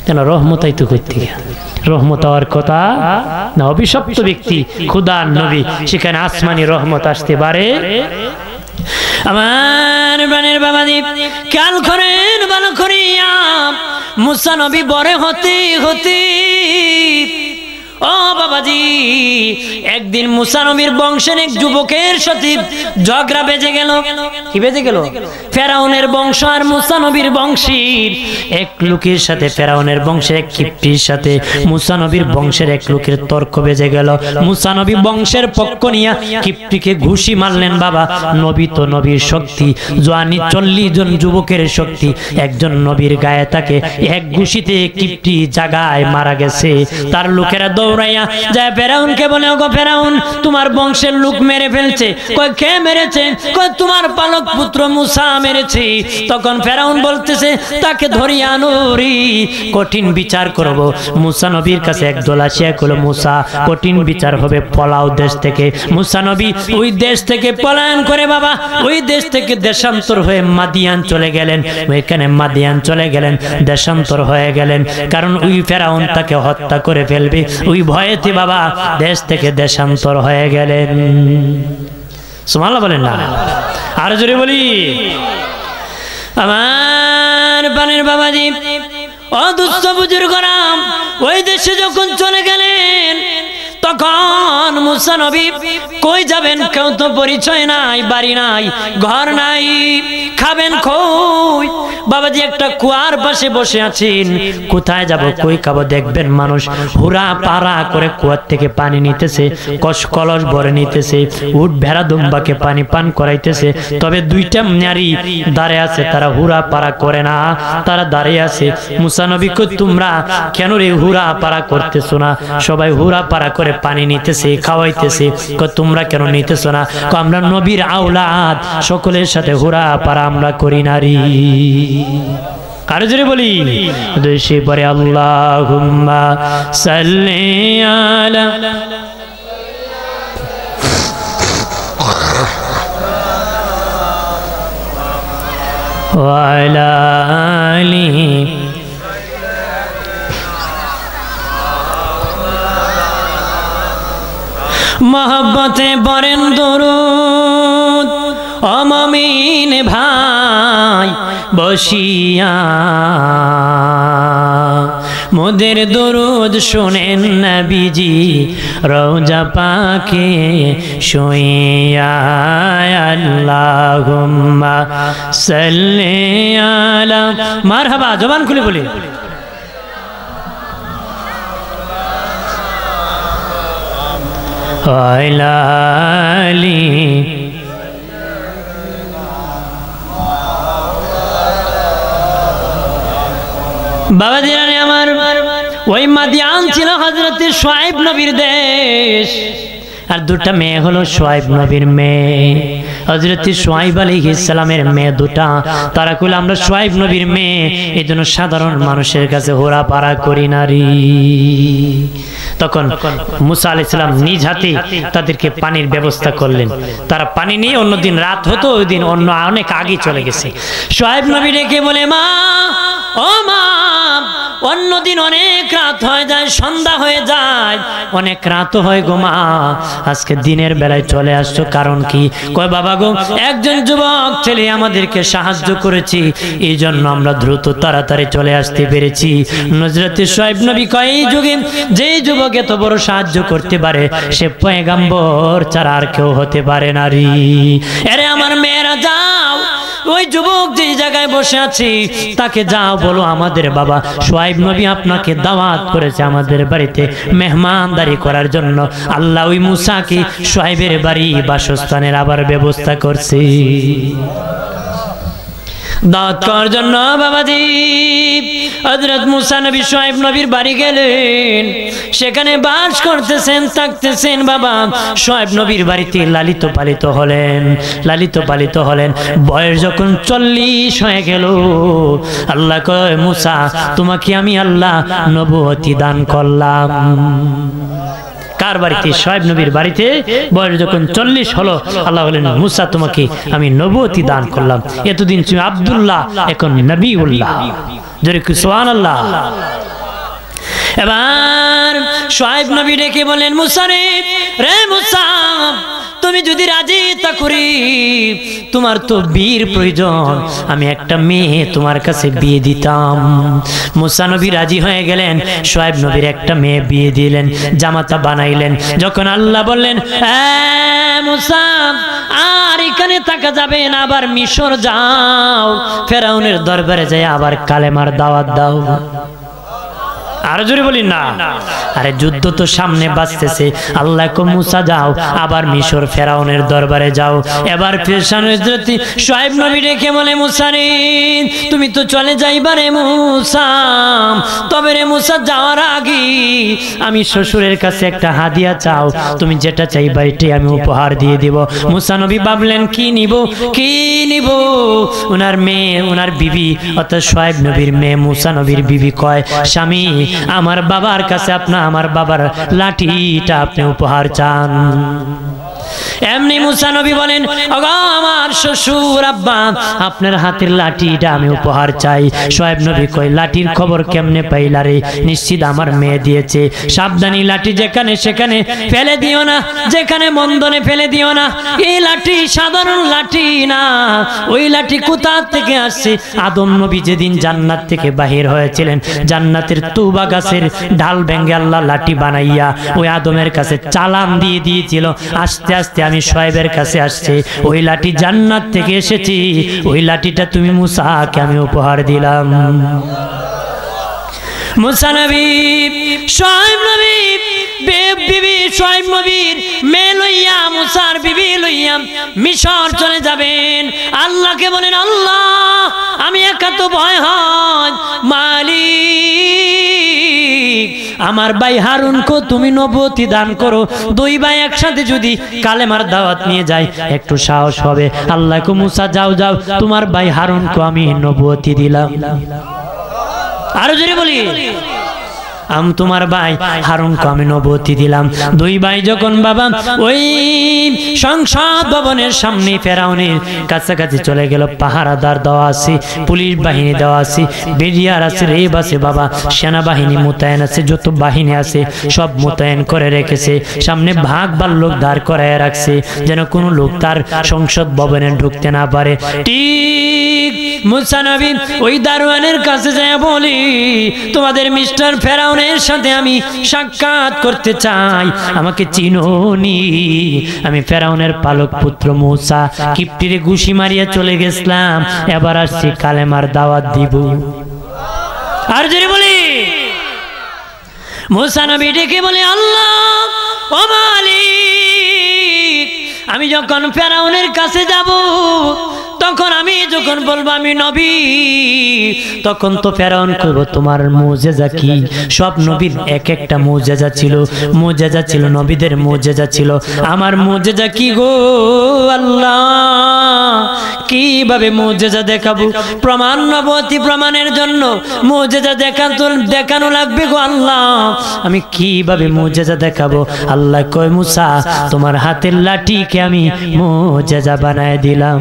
কেন? রহমতাই তো করতে, রহমত হওয়ার কথা না। অভিশপ্ত ব্যক্তি খুদার নবী, সেখানে আসমানি রহমত আসতে পারে। আমার প্রাণের বাবাজি, খেয়াল করেন ভালো করিয়া, মুসা নবী বড় হতে হতে, ও বাবাজি, একদিন মুসা নবীর বংশের এক যুবকের সাথে ঝগড়া বেজে গেল। কি বেজে গেল? ফেরাউনের বংশ আর মুসা নবীর বংশের এক লোকের সাথে, ফেরাউনের বংশের এক কিপ্টির সাথে মুসা নবীর বংশের এক লোকের তর্ক বেজে গেল। মুসা নবী বংশের পক্ষ নিয়া কিপ্টিকে ঘুষি মারলেন বাবা। নবী তো নবীর শক্তি, জওয়ানি 40 জন যুবকের শক্তি, একজন নবীর গায়ে তাকে এক ঘুষিতে কিপ্টি জায়গায় মারা গেছে। তার লোকেরা দৌড়াইয়া যায় ফেরাউনকে বলে, ওগো ফেরাউন, তোমার বংশের লোক মেরে ফেলছে। কয় কে মেরেছে? কয় তোমার পালক পুত্র মুসা মেরেছে। তখন ফেরাউন বলতেছে, তাকে ধরিয়া আনো রে, কঠিন বিচার করব। মুসা নবীর কাছে একদল আসিয়া কইল, মুসা কঠিন বিচার হবে, পলাও দেশ থেকে। মুসা নবী ওই দেশ থেকে পলায়ন করে বাবা ওই দেশ থেকে দেশান্তর হয়ে মাদিয়ান চলে গেলেন। ওইখানে মাদিয়ান চলে গেলেন, দেশান্তর হয়ে গেলেন, কারণ ওই ফেরাউন তাকে হত্যা করে ফেলবে। ওই ভয়েতে বাবা দেশ থেকে দেশান্তর হয়ে গেলেন। সুবহানাল্লাহ বলেন না? আর জোরে বলি। আমার প্রাণের বাবাজি, ও দুস্থ বুজুর্গরা, ওই দেশে যখন চলে গেলেন তখন মুসা নবী কই যাবেন, কেউ তো পরিচয় নাই, বাড়ি নাই, ঘর নাই, খাবেন কই? বাবাজি একটা কুয়ার পাশে বসে আছেন, কোথায় যাব, কই খাবো? দেখবেন মানুষ হুরা পাড়া করে কুয়ার থেকে পানি নিতেছে, কলস ভরে নিতেছে, উট ভেড়া দুম্বাকে পানি পান করাইতেছে। তবে দুইটা নারী দাঁড়িয়ে আছে, তারা হুরা পাড়া করে না, তারা দাঁড়িয়ে আছে। মুসা নবী কই তোমরা কেন রে হুরা পাড়া করতেছো না? সবাই হুরা পাড়া করে পানি নিতেছে, খাওয়াইতেছে। তোমরা কেন নিতেছো না? আমরা নবীর আওলাদ, সকলের সাথে হুরা পাড়া আমরা করি নারী। আরো জোরে বলি দেশে পরে আল্লাহুম্মা সাল্লি আলা ওয়া আলা আলিহি মোহব্বতে পড়েন দরুদ ও মুমিন ভাই বসিয়া, মোদের দরুদ শোনেন নবীজি রওজা পাকে শুইয়া। আল্লাহুম্মা সাল্লি আলা, মারহাবা, জবান খুলে বলি আলা আলি। বাবা জিরানি আমার, ওই মাদিয়ান ছিল হযরত শুআয়ব নবীর দেশ, আর দুটা মেয়ে হলো শুআয়ব নবীর মেয়ে, হযরত শুআয়ব আলাইহিস সালামের মেয়ে দুটা। তারা কইল আমরা শুআয়ব নবীর মেয়ে, এজন্য সাধারণ মানুষের কাছে হোরা পাড়া করি নারী। তখন মুসা আলাইহিস সালাম নিজ হাতে তাদেরকে পানির ব্যবস্থা করলেন। তারা পানি নিয়ে, অন্যদিন রাত হতো, ওই দিন অন্য অনেক আগে চলে গেছে। শুআয়ব নবী ডেকে বলে, মা ও মা, অন্যদিন অনেক রাত হয়ে যায়, সন্ধ্যা হয়ে যায়, অনেক রাত হয় গো মা, আজকে দিনের বেলায় চলে আসছো, কারণ কি? কয় বাবা গো, একজন যুবক ছেলে আমাদেরকে সাহায্য করেছি, এই জন্য আমরা দ্রুত তাড়াতাড়ি চলে আসতে পেরেছি। হযরত শুআয়ব নবী কয়, এই যুগে যে যুবক এত বড় সাহায্য করতে পারে, সে পয়গম্বর ছাড়া আর কেউ হতে পারে না রে। আরে আমার মেয়েরা যাও, ওই যুবক যে জায়গায় বসে আছে তাকে যাও বলো, আমাদের বাবা শুআয়ব নবী আপনাকে দাওয়াত করেছে আমাদের বাড়িতে মেহমানদারি করার জন্য। আল্লাহ ওই মুসাকে শুআয়বের বাড়ি বাসস্থানের আবার ব্যবস্থা করছে দাওয়াত করার জন্য। বাবাজি হযরত মুসা নবী শুআয়ব নবীর বাড়ি গেলেন, সেখানে বাস করতেছেন, থাকতেছেন। বাবা শুআয়ব নবীর বাড়িতে লালিত পালিত হলেন। বয়স যখন 40 হয়ে গেল, আল্লাহ কয়, মুসা তোমাকে আমি আল্লাহ নবুয়তি দান করলাম। কার বাড়িতে? শুআয়ব নবীর বাড়িতে। বয়স যখন 40 হলো, আল্লাহ বলেন, মুসা তোমাকে আমি নবুয়তি দান করলাম। এতদিন তুমি আব্দুল্লাহ, এখন নবীউল্লাহ। জোরে কি সুবহানাল্লাহ। এবার শুআয়ব নবী ডেকে বলেন, মুসা রে মুসা, তুমি যদি রাজি তা করি, তোমার তো বিয়ের প্রয়োজন, আমি একটা মেয়ে তোমার কাছে বিয়ে দিতাম। মুসা নবী রাজি হয়ে গেলেন, শুআয়ব নবীর একটা মেয়ে বিয়ে দিলেন, জামাতা বানাইলেন। যখন আল্লাহ বললেন, মুসা আর এখানে থাকা যাবে না, আবার মিশর যাও, ফেরাউনের দরবারে যাই আবার কালেমার দাওয়াত দাও। আরো জোরে বলি না। আরে যুদ্ধ তো সামনে বাঁচতেছে। আল্লাহ কো মুসা যাও, আবার মিশর ফেরাউনের দরবারে যাও। এবার হযরত শুআয়ব নবী ডেকে বলে, মুসা রে তুমি তো চলে যাইবা রে মুসা, তবে রে মুসা যাওয়ার আগে আমি শ্বশুরের কাছে একটা হাদিয়া চাও, তুমি যেটা চাইবা এটাই আমি উপহার দিয়ে দিব। মুসা নবী ভাবলেন, কি নিব? ওনার মেয়ে, ওনার বিবি অর্থাৎ শুআয়ব নবীর মেয়ে মুসা নবীর বিবি কয়, স্বামী আমার বাবার কাছে আমার বাবার লাঠিটা আপনি উপহার চান। এমনি মুসা নবী বলেন, ওগো আমার শ্বশুর আব্বা, আপনার হাতের লাঠিটা আমি উপহার চাই। শোয়েব নবী কই, লাঠির খবর কেমনে পাইলা রে? নিশ্চিত আমার মেয়ে দিয়েছে। সাবধানী, লাঠি যেখানে সেখানে ফেলে দিও না, যেখানে বন্ধনে ফেলে দিও না। এই লাঠি সাধারণ লাঠি না, ওই লাঠি কোথা থেকে আসছে? আদম নবী যেদিন জান্নাত থেকে বাহির হয়েছিলেন, জান্নাতের তুবা গাছের ডাল ভেঙে আল্লাহ লাঠি বানাইয়া ওই আদমের কাছে চালান দিয়ে দিয়েছিল। আস্তে আস্তে আমি শোয়েবের কাছে আসছে, ওই লাঠি জান্নাত থেকে এসেছি, ওই লাঠিটা তুমি মুসাকে আমি উপহার দিলাম। মুসা নবী শোয়েব নবী বিবি শোয়েব নবীর মেয়ে লইয়া, মুসার বিবি লইয়া মিশর চলে যাবেন। আল্লাহকে বলেন, আল্লাহ আমি একা তো ভয় হয়, মালিক আমার ভাই হারুনকে তুমি নবুয়তি দান করো। দুই ভাই একসাথে যদি কালেমার দাওয়াত নিয়ে যায় একটু সাহস হবে। আল্লাহকে, মুসা যাও যাও, তোমার ভাই হারুনকে আমি নবুয়তি দিলাম। আরো জোরে বলি, আমি তোমার ভাই হারুনকে আমি নবুয়তি দিলাম। দুই ভাই যখন বাবা ওই সংসদ ভবনের সামনে ফেরাউনের কাছাকাছি চলে গেল, পাহারাদার দেওয়া আছে, পুলিশ বাহিনী দেওয়া আছে, বেরিয়ার আছে, রেব আছে, বাবা সেনাবাহিনী মোতায়েন আছে, যত বাহিনী আছে সব মোতায়েন করে রেখেছে। সামনে ভাগ লোক দাঁড় করায় রাখছে, যেন কোনো লোক তার সংসদ ভবনে ঢুকতে না পারে। ঠিক মুসা নবী ওই দারোয়ানের কাছে যায় বলি, তোমাদের মিস্টার ফেরাউনের সাথে আমি সাক্ষাৎ করতে চাই, আমাকে চিনোনি? আমি ফেরাউনের পালক পুত্র মুসা, কিপ্টিরে ঘুষি মারিয়া চলে গেছিলাম, এবার আসছি কালেমার দাওয়াত দিব। আর যদি বলি, মুসা নবী ডেকে বলে, আল্লাহ ও মালিক, আমি যখন ফেরাউনের কাছে যাব, তখন আমি যখন বলবো আমি নবী, তখন তো ফেরাউন কইব তোমার মুজিজা কি? সব নবীর এক একটা মুজিজা ছিল, মুজিজা ছিল, নবীদের মুজিজা ছিল। আমার মুজিজা কি গো আল্লাহ? কিভাবে মুজিজা দেখাবো? প্রমাণ, নবুয়তি প্রমাণের জন্য মুজিজা দেখানো লাগবে গো আল্লাহ, আমি কিভাবে মুজিজা দেখাবো? আল্লাহ কয়, মুসা তোমার হাতের লাঠিকে আমি মুজিজা বানায় দিলাম।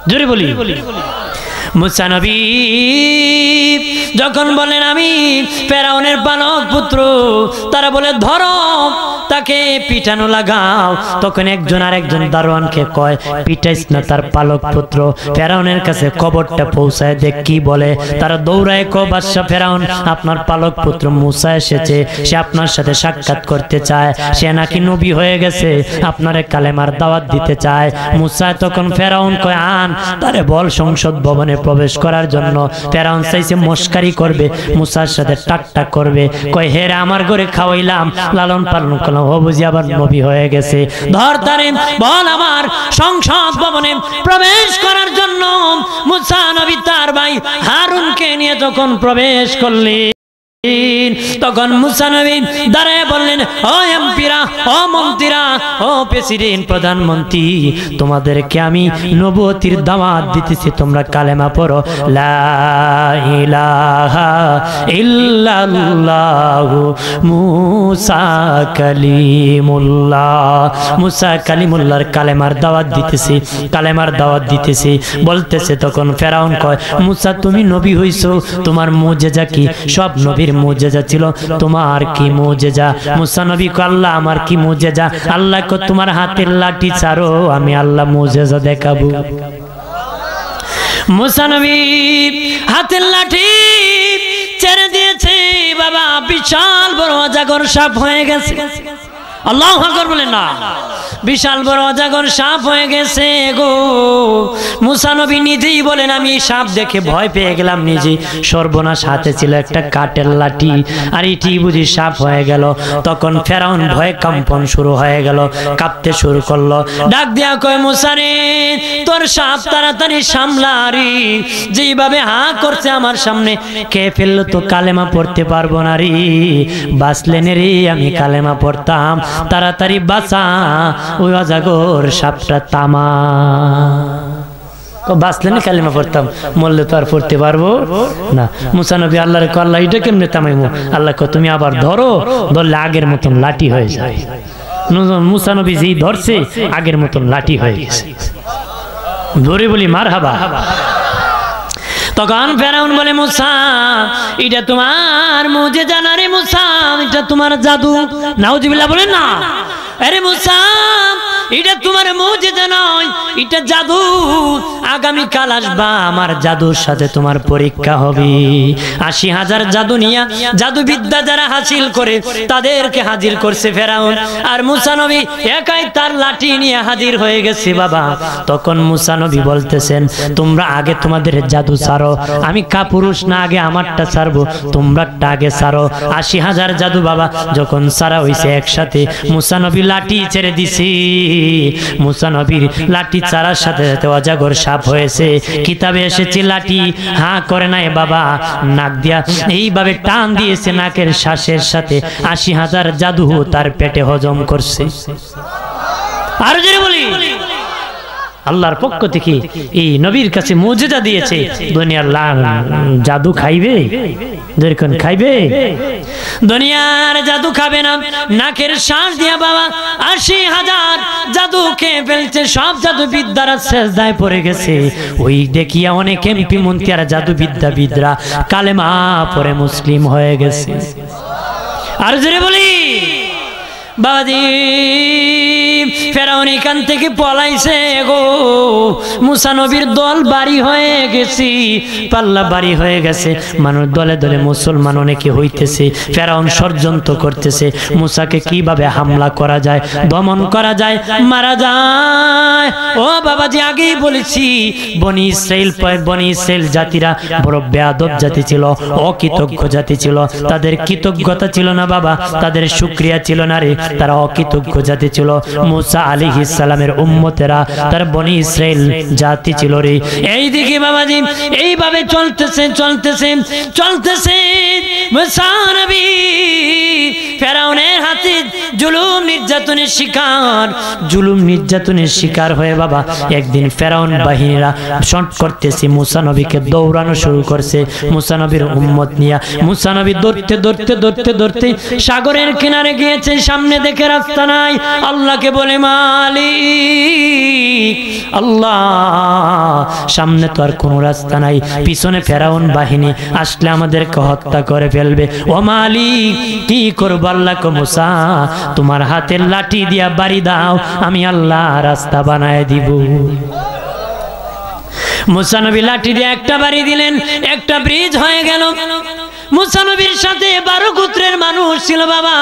জোরে বলি, মুসা নবী যখন বলেন আমি ফেরাউনের পালক পুত্র, তারা বলে ধরো তাকে পিটানো লাগাও। তখন একজন আরেকজন দারোয়ানকে কয়, পিটাইস না তার পালক পুত্র, ফেরাউনের কাছে খবরটা পৌঁছায় দেখ কি বলে। তারা দৌড়ায় কয়, বাদশা ফেরাউন আপনার পালক পুত্র মুসা এসেছে, সে আপনার সাথে সাক্ষাৎ করতে চায়, সে নাকি নবী হয়ে গেছে, আপনারে কালেমার দাওয়াত দিতে চায়। মুসা তখন ফেরাউন কয়, আন তারে বল সংসদ ভবনে প্রবেশ করার জন্য। ফেরাউন চাইছে মস্কারি করবে, মুসার সাথে ঠাট্টা করবে, কয় হেরে আমার ঘরে খাওয়াইলাম, লালন পালন করলাম, ও বুঝি আবার নবী হয়ে গেছে, ধর তারে বল আমার সংসদ ভবনে প্রবেশ করার জন্য। মুসা নবী তার ভাই হারুনকে নিয়ে যখন প্রবেশ করলেন, তখন মুসা নবী দাঁড়ায় বললেন, ও এমপিরা, ও মন্ত্রীরা, ও প্রেসিডেন্ট, প্রধানমন্ত্রী, তোমাদেরকে আমি নবুয়তির দাওয়াত দিতেছি, তোমরা কালেমা পড়ো, লা ইলাহা ইল্লাল্লাহু মুসা কালিমুল্লাহ। মুসা কালিমুল্লাহর কালেমার দাওয়াত দিতেছি, কালেমার দাওয়াত দিতেছি বলতেছে। তখন ফেরাউন কয়, মুসা তুমি নবী হইছো, তোমার মুজিজা কি? সব নবীর মুজিজা ছিল, তোমার কি মুজিজা? মুসা নবী কয়, আল্লাহ আমার কি মুজিজা? আল্লাহ কয়, তোমার হাতের লাঠি ছাড়ো, আমি আল্লাহ মুজিজা দেখাবো। মুসা নবী হাতের লাঠি ছেড়ে দিয়েছে, বাবা বিশাল বড় অজাগর সাপ হয়ে গেছে। আল্লাহু আকবার বলেন না, বিশাল বড় অজাগর সাপ হয়ে গেছে গো। মুসা নবী নিজেই বলেন, আমি সাপ দেখে ভয় পেয়ে গেলাম নিজে, সর্বনাশ, হাতে ছিল একটা কাঠের লাঠি, আর এটি বুঝি সাপ হয়ে গেল। তখন ফেরাউন ভয়ে কম্পন শুরু হয়ে গেল, কাঁপতে শুরু করলো, ডাক দিয়া কয়, মুসা রে তোর সাপ তাড়াতাড়ি সামলা রে, যেইভাবে হা করছে আমার সামনে, কে ফেললো তো কালেমা পড়তে পারবো না রে, বাঁচলেন রে, আমি কালেমা পড়তাম, তাড়াতাড়ি বাঁচা, ওই অজাগর সাপটা তামা। বাঁচলেন কালেমা পড়তাম, মরলে তো আর পড়তে পারবো না। মুসা নবী আল্লাহরে কয়, আল্লাহ এটা কেমনে থামাইবো? আল্লাহ কয়, তুমি আবার ধরো, ধরলে আগের মতন লাঠি হয়ে যায়। মুসা নবী যেই ধরছে আগের মতন লাঠি হয়ে গেছে। ধরে বলি মারহাবা। তখন ফেরাউন বলে মুসা এটা তোমার মুজিজা না রে মুসা, এটা তোমার জাদু। নাউজুবিল্লাহ বলেন না। আরে মুসা এটা তোমার মুজিজা নয়, এটা জাদু। আগামী কাল আসবা, আমার জাদুর সাথে তোমার পরীক্ষা হবে। ৮০,০০০ জাদু নিয়া, জাদু বিদ্যা যারা হাসিল করে তাদেরকে হাজির করছে ফেরাউন। আর মুসা নবী একাই তার লাঠি নিয়ে হাজির হয়ে গেছে বাবা। তখন মুসা নবী বলতেছেন তোমরা আগে তোমাদের জাদু ছাড়ো, আমি কাপুরুষ না, আগে আমারটা ছাড়বো, তোমরাটা আগে ছাড়ো। ৮০,০০০ জাদু বাবা যখন ছাড়া হয়েছে একসাথে মুসা নবী লাঠি ছেড়ে দিছি। মুসা নবীর লাঠি ছাড়ার সাথে সাথে অজাগর সাপ হয়েছে। কিতাবে এসেছে লাঠি হা করে নাই বাবা, নাক দিয়া এইভাবে টান দিয়েছে নাকের শ্বাসের সাথে। ৮০,০০০ জাদু তার পেটে হজম করছে। আর জোরে বলি আল্লাহর পক্ষ থেকে এই নবীর কাছে মুজিজা দিয়েছে। দুনিয়ার জাদু খাইবে, যেরকম খাইবে দুনিয়ার জাদু খাবে না। নাকের শ্বাস দিয়া বাবা ৮০,০০০ জাদু খেয়ে ফেলছে। সব জাদু বিদ্যারা সেজদায় পড়ে গেছে। ওই দেখিয়া অনেক এমপি মন্ত্রী আর জাদু বিদ্যাবিদরা কালেমা পড়ে মুসলিম হয়ে গেছে। আর জোরে বলি বাবাজি ফেরাউন এখান থেকে পলাইছে গো। মুসা নবীর দল বাড়ি হয়ে গেছে, পাল্লা বাড়ি হয়ে গেছে। মানুষ দলে দলে মুসলমান অনেকে হইতেছে। ফেরাউন ষড়যন্ত্র করতেছে মুসাকে কিভাবে হামলা করা যায়, দমন করা যায়, মারা যায়। ও বাবাজি আগেই বলেছি বনি ইসরাইল জাতিরা বড় বেয়াদব জাতি ছিল, অকৃতজ্ঞ জাতি ছিল। তাদের কৃতজ্ঞতা ছিল না বাবা, তাদের শুকরিয়া ছিল না রে, তারা অকৃতজ্ঞ জাতি ছিল। মুসা আলাইহিস সালামের উম্মতেরা তার বনি ইসরাইল জাতি ছিল রে। এই দিকে বাবাজি এইভাবে চলতেছে মুসা নবী ফেরাউনের হাতে জুলুম নির্যাতনের শিকার হয়ে বাবা একদিন ফেরাউন বাহিনীরা শট করতেছে মুসা নবীকে দৌড়ানো শুরু করছে। মুসা নবীর উম্মত নিয়া মুসা নবী দৌড়তে সাগরের কিনারে গিয়েছে। সামনে দেখে রাস্তা নাই, আল্লাহকে বলে মালিক আল্লাহ সামনে তো আর কোনো রাস্তা নাই, পিছনে ফেরাউন বাহিনী আসলে আমাদেরকে হত্যা করে ফেলবে। ও মালিক কি করবো? আল্লাহ কো মুসা তোমার হাতের লাঠি দিয়া বাড়ি দাও, আমি আল্লাহ রাস্তা বানায় দিব। মুসা নবী লাঠি দিয়ে একটা বাড়ি দিলেন, একটা ব্রিজ হয়ে গেল। মুসা নবীর সাথে 12 গোত্রের মানুষ ছিল বাবা।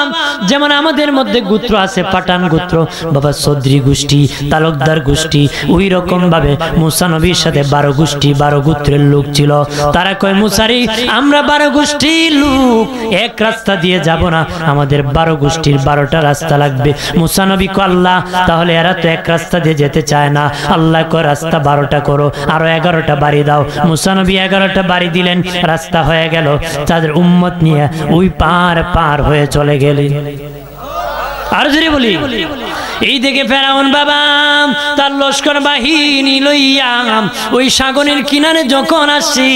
যেমন আমাদের মধ্যে গোত্র আছে পাঠান গোত্র বাবা, চৌধুরী গোষ্ঠী, তালুকদার গোষ্ঠী, ওই রকম ভাবে মুসা নবীর সাথে 12 গোষ্ঠী 12 গোত্রের লোক ছিল। তারা কয় মুসারি আমরা 12 গোষ্ঠীর লোক এক রাস্তা দিয়ে যাব না, আমাদের 12 গোষ্ঠীর 12টা রাস্তা লাগবে। মুসা নবী কয় আল্লাহ তাহলে এরা তো এক রাস্তা দিয়ে যেতে চায় না, আল্লাহ কয় রাস্তা 12টা করো, আরো 11টা বাড়ি দাও। মুসা নবী 11টা বাড়ি দিলেন, রাস্তা হয়ে গেল। তাদের উম্মত নিয়ে ওই পার হয়ে চলে গেলে। আর যদি বলি এই দিকে ফেরাউন বাবা তার লস্কর বাহিনী লইয়া ওই সাগরের কিনারে যখন আসছি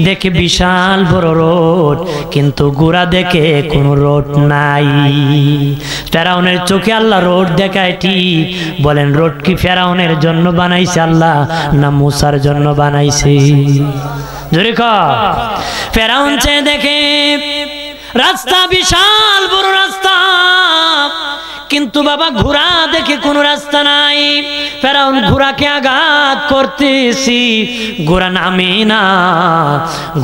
দেখে বিশাল বড় রোড, কিন্তু গোড়া দেখে কোনো রোড নাই। ফেরাউনের চোখে আল্লাহ রোড দেখায় ঠিক, বলেন রোড কি ফেরাউনের জন্য বানাইছে আল্লাহ না মুসার জন্য বানাইছে? জোরে কর। ফেরাউন চেয়ে দেখে রাস্তা বিশাল বড় রাস্তা, কিন্তু বাবা ঘোড়া দেখে কোনো রাস্তা নাই। ফেরাউন ঘোড়াকে আঘাত করতেছি, ঘোড়া নামে না।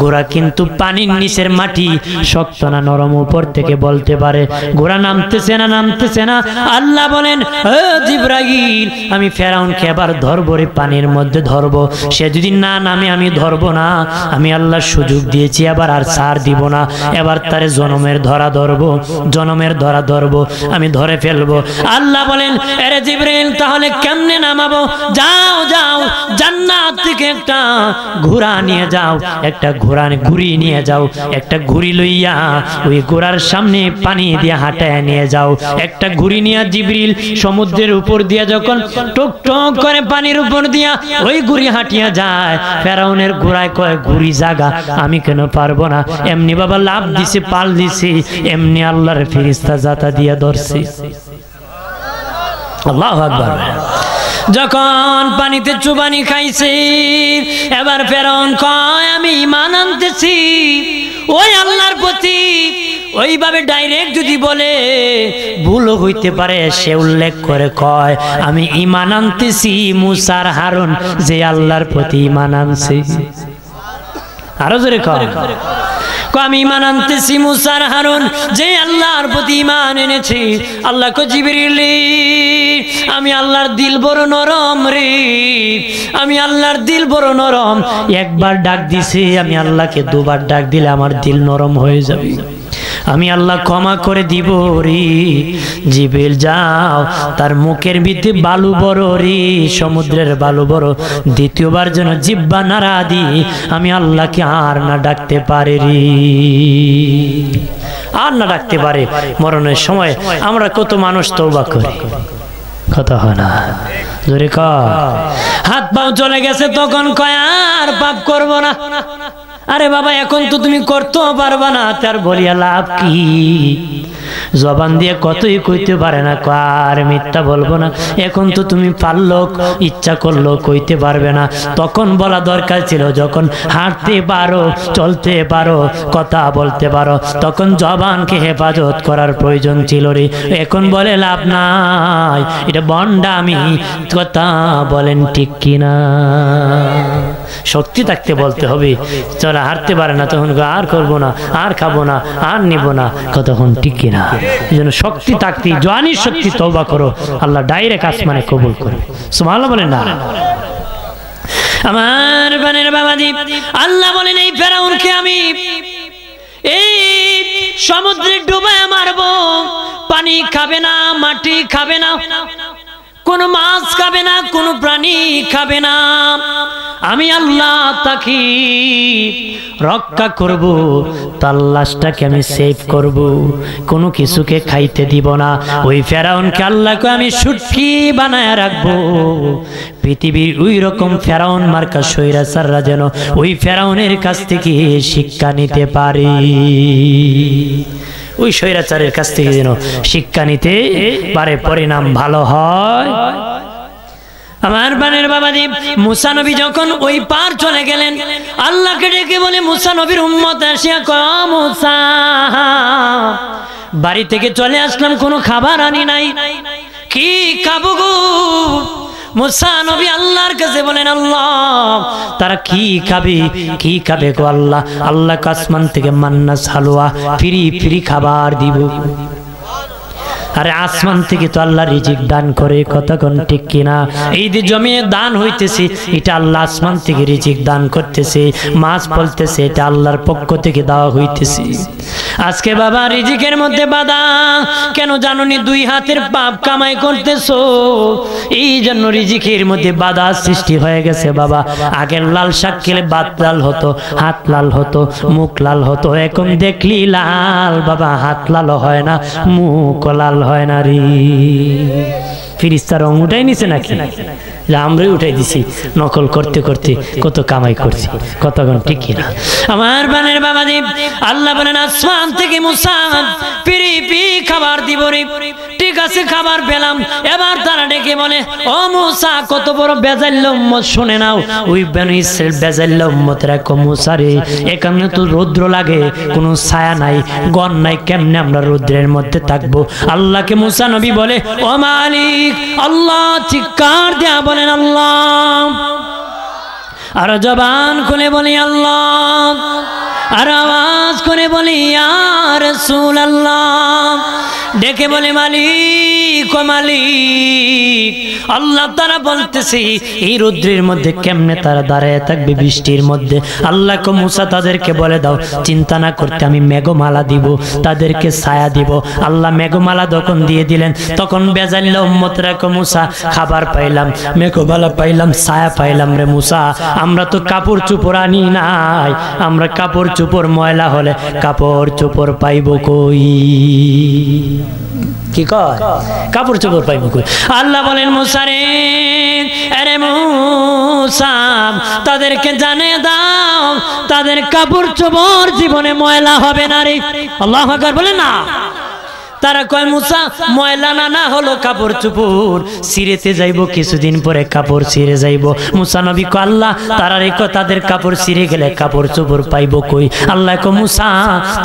ঘোড়া কিন্তু পানির নিচের মাটি শক্ত না নরম, উপর থেকে বলতে পারে। ঘোড়া নামতেছে না। আল্লাহ বলেন ও জিবরাইল আমি ফেরাউনকে এবার ধরবো রে, পানির মধ্যে ধরবো। সে যদি না নামে আমি ধরবো না, আমি আল্লাহ সুযোগ দিয়েছি এবার আর ছাড় দিব না। এবার তারে জনমের ধরা ধরবো, আমি ধরে ফেলবো। আল্লাহ বলেন আরে জিবরাইল তাহলে কেমনে নামাবো? যাও জান্নাত থেকে একটা ঘোড়া নিয়ে যাও, একটা ঘুড়ি নিয়ে যাও, একটা ঘুড়ি লইয়া ওই ঘোড়ার সামনে পানি দিয়ে হাঁটায় নিয়ে যাও। একটা ঘুড়ি নিয়ে জিবরিল সমুদ্রের উপর দিয়ে যখন টক টক করে পানির উপর দিয়া ওই ঘুড়ি হাঁটিয়া যায়, ফেরাউনের ঘোড়ায় কয় ঘুড়ি জাগা, আমি কেন পারবো না? এমনি বাবা লাভ দিছে, পাল দিছে, এমনি আল্লাহর ফেরেশতা জাতা দিয়া ধরছে। আল্লাহু আকবার। যখন পানিতে চুবানি খাইছে এবার ফেরাউন কয় আমি ঈমান আনতেছি ওই আল্লাহর প্রতি। ওইভাবে ডাইরেক্ট যদি বলে ভুলও হইতে পারে, সে উল্লেখ করে কয় আমি ঈমান আনতেছি মুসা আর হারুন যে আল্লাহর প্রতি ঈমান আনছে। আরো জোরে কয় আমি ঈমান আনতেছি মুসা আর হারুন যে আল্লাহর প্রতি ঈমান এনেছে। আল্লাহ কো জিবরিল আমি আল্লাহর দিল বড় নরম রে, আমি আল্লাহর দিল বড় নরম। একবার ডাক দিছে, আমি আল্লাহকে দুবার ডাক দিলে আমার দিল নরম হয়ে যাবে, আমি আল্লাহ ক্ষমা করে দিব রে। জিবরিল যাও, তার মুখের ভিতরে বালু বড় রে, সমুদ্রের বালু বড়। দ্বিতীয়বার যেন জিহ্বা নাড়া দি, আমি আল্লাহকে আর না ডাকতে পারে রে, আর না ডাকতে পারে। মরণের সময় আমরা কত মানুষ তওবা করি, কথা হয় না, জোরে কয়। হাত পাও চলে গেছে, তখন কয় আর পাপ করব না। আরে বাবা এখন তো তুমি করতেও পারবা না, তার বলিয়া লাভ কি? জবান দিয়ে কতই কইতে পারে না, আর মিথ্যা বলবো না। এখন তো তুমি পারলো, ইচ্ছা করলো কইতে পারবে না। তখন বলা দরকার ছিল যখন হাঁটতে পারো, চলতে পারো, কথা বলতে পারো, তখন জবানকে হেফাজত করার প্রয়োজন ছিল রে। এখন বলে লাভ নাই, এটা বন্ডামি। কথা বলেন ঠিক কিনা? শক্তি থাকতে বলতে হবে। চলা হাঁটতে পারে না, তখন আর করবো না, আর খাবো না, আর নিব না, কতক্ষণ ঠিক কিনা? এই জন্য শক্তি থাকতে, জওয়ানির শক্তি তওবা করো, আল্লাহ ডাইরেক্ট আসমানে কবুল করে। সুবহানাল্লাহ বলেন না? আমার বানের বাবাজি, আল্লাহ বলেন এই ফেরাউনকে আমি এই সমুদ্রে ডুবায় মারবো। পানি খাবে না, মাটি খাবে না, কোন মাছ খাবে না, কোন প্রাণী খাবে না। আমি আল্লাহ তাকে রক্ষা করব, তার লাশটাকে আমি সেভ করব, কোনো কিছুকে খাইতে দিব না। ওই ফেরাউনকে আল্লাহকে আমি সুটকি বানায় রাখবো। পৃথিবীর ওই রকম ফেরাউন মার্কা স্বৈরাচাররা যেন ওই ফেরাউনের কাছ থেকে শিক্ষা নিতে পারে, ওই স্বৈরাচারের কাছ থেকে যেন শিক্ষা নিতে পারে, পরিণাম ভালো হয়। আমার বানের বাবাজি, মুসা নবী যখন ওই পার চলে গেলেন, আল্লাহকে ডেকে বলে মুসা নবীর উম্মত আসিয়া কয় মুসা বাড়ি থেকে চলে আসলাম, কোনো খাবার আনি নাই, কি খাবো গো? মুসা নবী আল্লাহর কাছে বলেন আল্লাহ তারা কি খাবে, কি খাবে গো আল্লাহ? আল্লাহ আসমান থেকে মান্না সালওয়া ফ্রি ফ্রি খাবার দিব। আরে আসমান থেকে তো আল্লাহ রিজিক দান করে, কতক্ষণ ঠিক কিনা? এই যে জমিয়ে দান হইতেছে, এটা আল্লাহ আসমান থেকে রিজিক দান করতেছে। মাছ ফলতেছে, এটা আল্লাহর পক্ষ থেকে দেওয়া হইতেছে। আজকে বাবা রিজিকের মধ্যে বাধা কেন জানুনি? দুই হাতের পাপ কামাই করতেছো, এই জন্য রিজিকের মধ্যে বাধা সৃষ্টি হয়ে গেছে বাবা। আগের লাল শাক খেলে বাত লাল হতো, হাত লাল হতো, মুখ লাল হতো। এখন দেখলি লাল বাবা, হাত লাল হয় না, মুখ লাল হয় না রে। ফিরিস্তা রং উঠাই নিছে নাকি? আমরাই উঠাই দিছি, নকল করতে করতে কত কামাই করছি, কতক্ষণ ঠিক কিনা? আমার বানের বাবাজি, আল্লাহ বলেন আসমান থেকে মুসা ফিরি ফিরি খাবার দিব রে। ঠিক আছে, খাবার পেলাম। এবার তারা ডেকে বলে ও মুসা, কত বড় বেজাল্য উম্মত, শুনে নাও। ওই বনি ইসরাইল বেজাল্য উম্মতরা কো মুসা রে, এখানে তো রৌদ্র লাগে, কোনো ছায়া নাই, গণ নাই, কেমনে আমরা রৌদ্রের মধ্যে থাকবো? আল্লাহকে মুসা নবী বলে ও মালিক আল্লাহ, চিৎকার দেয়া বলেন আল্লাহ, আর জবান খুলে বলি আল্লাহ, আর আওয়াজ করে বলি ইয়া রাসূলুল্লাহ। ডেকে বলে মালিক ও মালিক। আল্লাহ তারা বলতেছে এই রৌদ্রের মধ্যে কেমনে তারা দাঁড়ায় থাকবে বৃষ্টির মধ্যে? আল্লাহ কো মুসা তাদেরকে বলে দাও, চিন্তা না করতে আমি মেঘমালা দিব, তাদেরকে ছায়া দিব। আল্লাহ মেঘমালা যখন দিয়ে দিলেন, তখন বেজাল্য উম্মতরা কো মুসা খাবার পাইলাম, মেঘমালা পাইলাম, ছায়া পাইলাম রে মুসা। আমরা তো কাপড় চোপড় আনি নাই, আমরা কাপড় চোপড় ময়লা হলে কাপড় চোপড় পাইব কই? কি কয়? কাপড় চোপড় পাইব কই? আল্লাহ বলেন মুসা রে, আরে মুসা তাদেরকে জানিয়ে দাও তাদের কাপড় চোপড় জীবনে ময়লা হবে না রে। আল্লাহু আকবার বলেন না? তারা কয় মুসা ময়লা না হলো কাপড় চোপড় ছিঁড়েতে যাইব, কিছুদিন পরে কাপড় ছিঁড়ে যাইব। মুসা নবী কয় আল্লাহ তারার তাদের কাপড় ছিঁড়ে গেলে কাপড় চোপড় পাইব কই? আল্লাহ কয় মুসা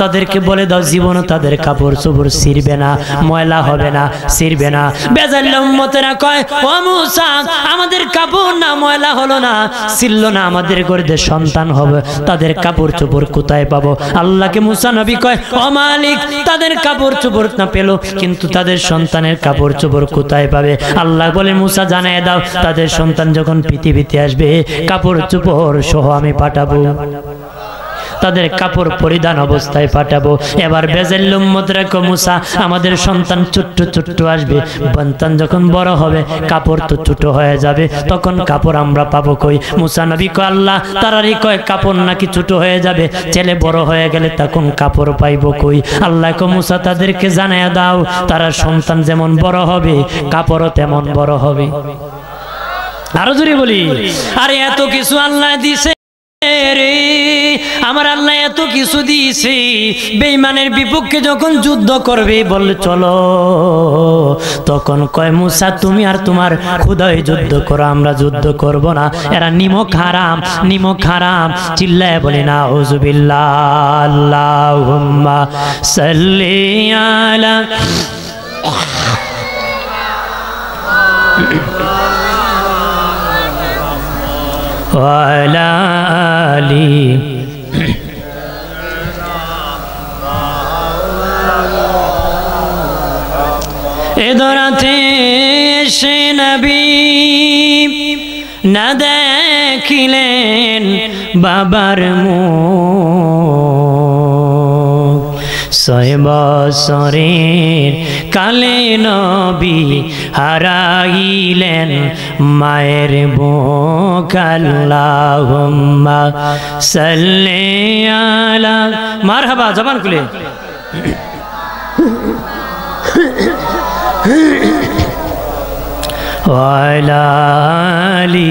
তাদেরকে বলে দাও জীবনও তাদের কাপড় চোপড় ছিঁড়বে না, ময়লা হবে না, ছিঁড়বে না। বেজাল্লা উম্মতেরা কয় ও মুসা আমাদের কাপড় না ময়লা হলো না, ছিড়ল না, আমাদের ঘরে সন্তান হবে, তাদের কাপড় চোপড় কোথায় পাবো? আল্লাহকে মুসা নবী কয় ও মালিক তাদের কাপড় চোপড় না পেল কিন্তু তাদের সন্তানের কাপড় চোপড় কোথায় পাবে? আল্লাহ বলে মুসা জানায় দাও তাদের সন্তান যখন পৃথিবীতে আসবে কাপড় চোপড় সহ আমি পাঠাবো, তাদের কাপড় পরিধান অবস্থায় পাঠাবো। এবার বেজাল্লা উম্মতরা কয় মুসা আমাদের সন্তান ছোট্ট ছোট্ট আসবে, সন্তান যখন বড় হবে কাপড় তো ছোট হয়ে যাবে, তখন কাপড় আমরা পাবো কই? মুসা নবী কয় আল্লাহ তারারই কয় কাপড় নাকি ছোট হয়ে যাবে, ছেলে বড় হয়ে গেলে তখন কাপড় পাইবো কই? আল্লাহ কয় মুসা তাদেরকে জানায়া দাও তারা সন্তান যেমন বড় হবে কাপড়ও তেমন বড় হবে। আরো জোরে বলি আরে এত কিছু আল্লাহ দিছে রে, আমার আল্লাহ এত কিছু দিয়েছে। বেঈমানের বিপক্ষে যখন যুদ্ধ করবে বললে চলো, তখন কয় মুসা তুমি আর তোমার খোদাই যুদ্ধ করো, আমরা যুদ্ধ করব না, এরা নিমক হারাম, নিমক হারাম। চিল্লায় বলি না আউযুবিল্লাহ। আল্লাহুম্মা সাল্লি আলা ওয়ালা আলি এ দরাতে সে নবী না দেখিলেন বাবার মুখ, 6 বছরের কালে নবী হারাইলেন মায়ের বুক। আল্লাহুম্মা সাল্লি আলা মারহাবা জবান খুলে ওয়ালা আলি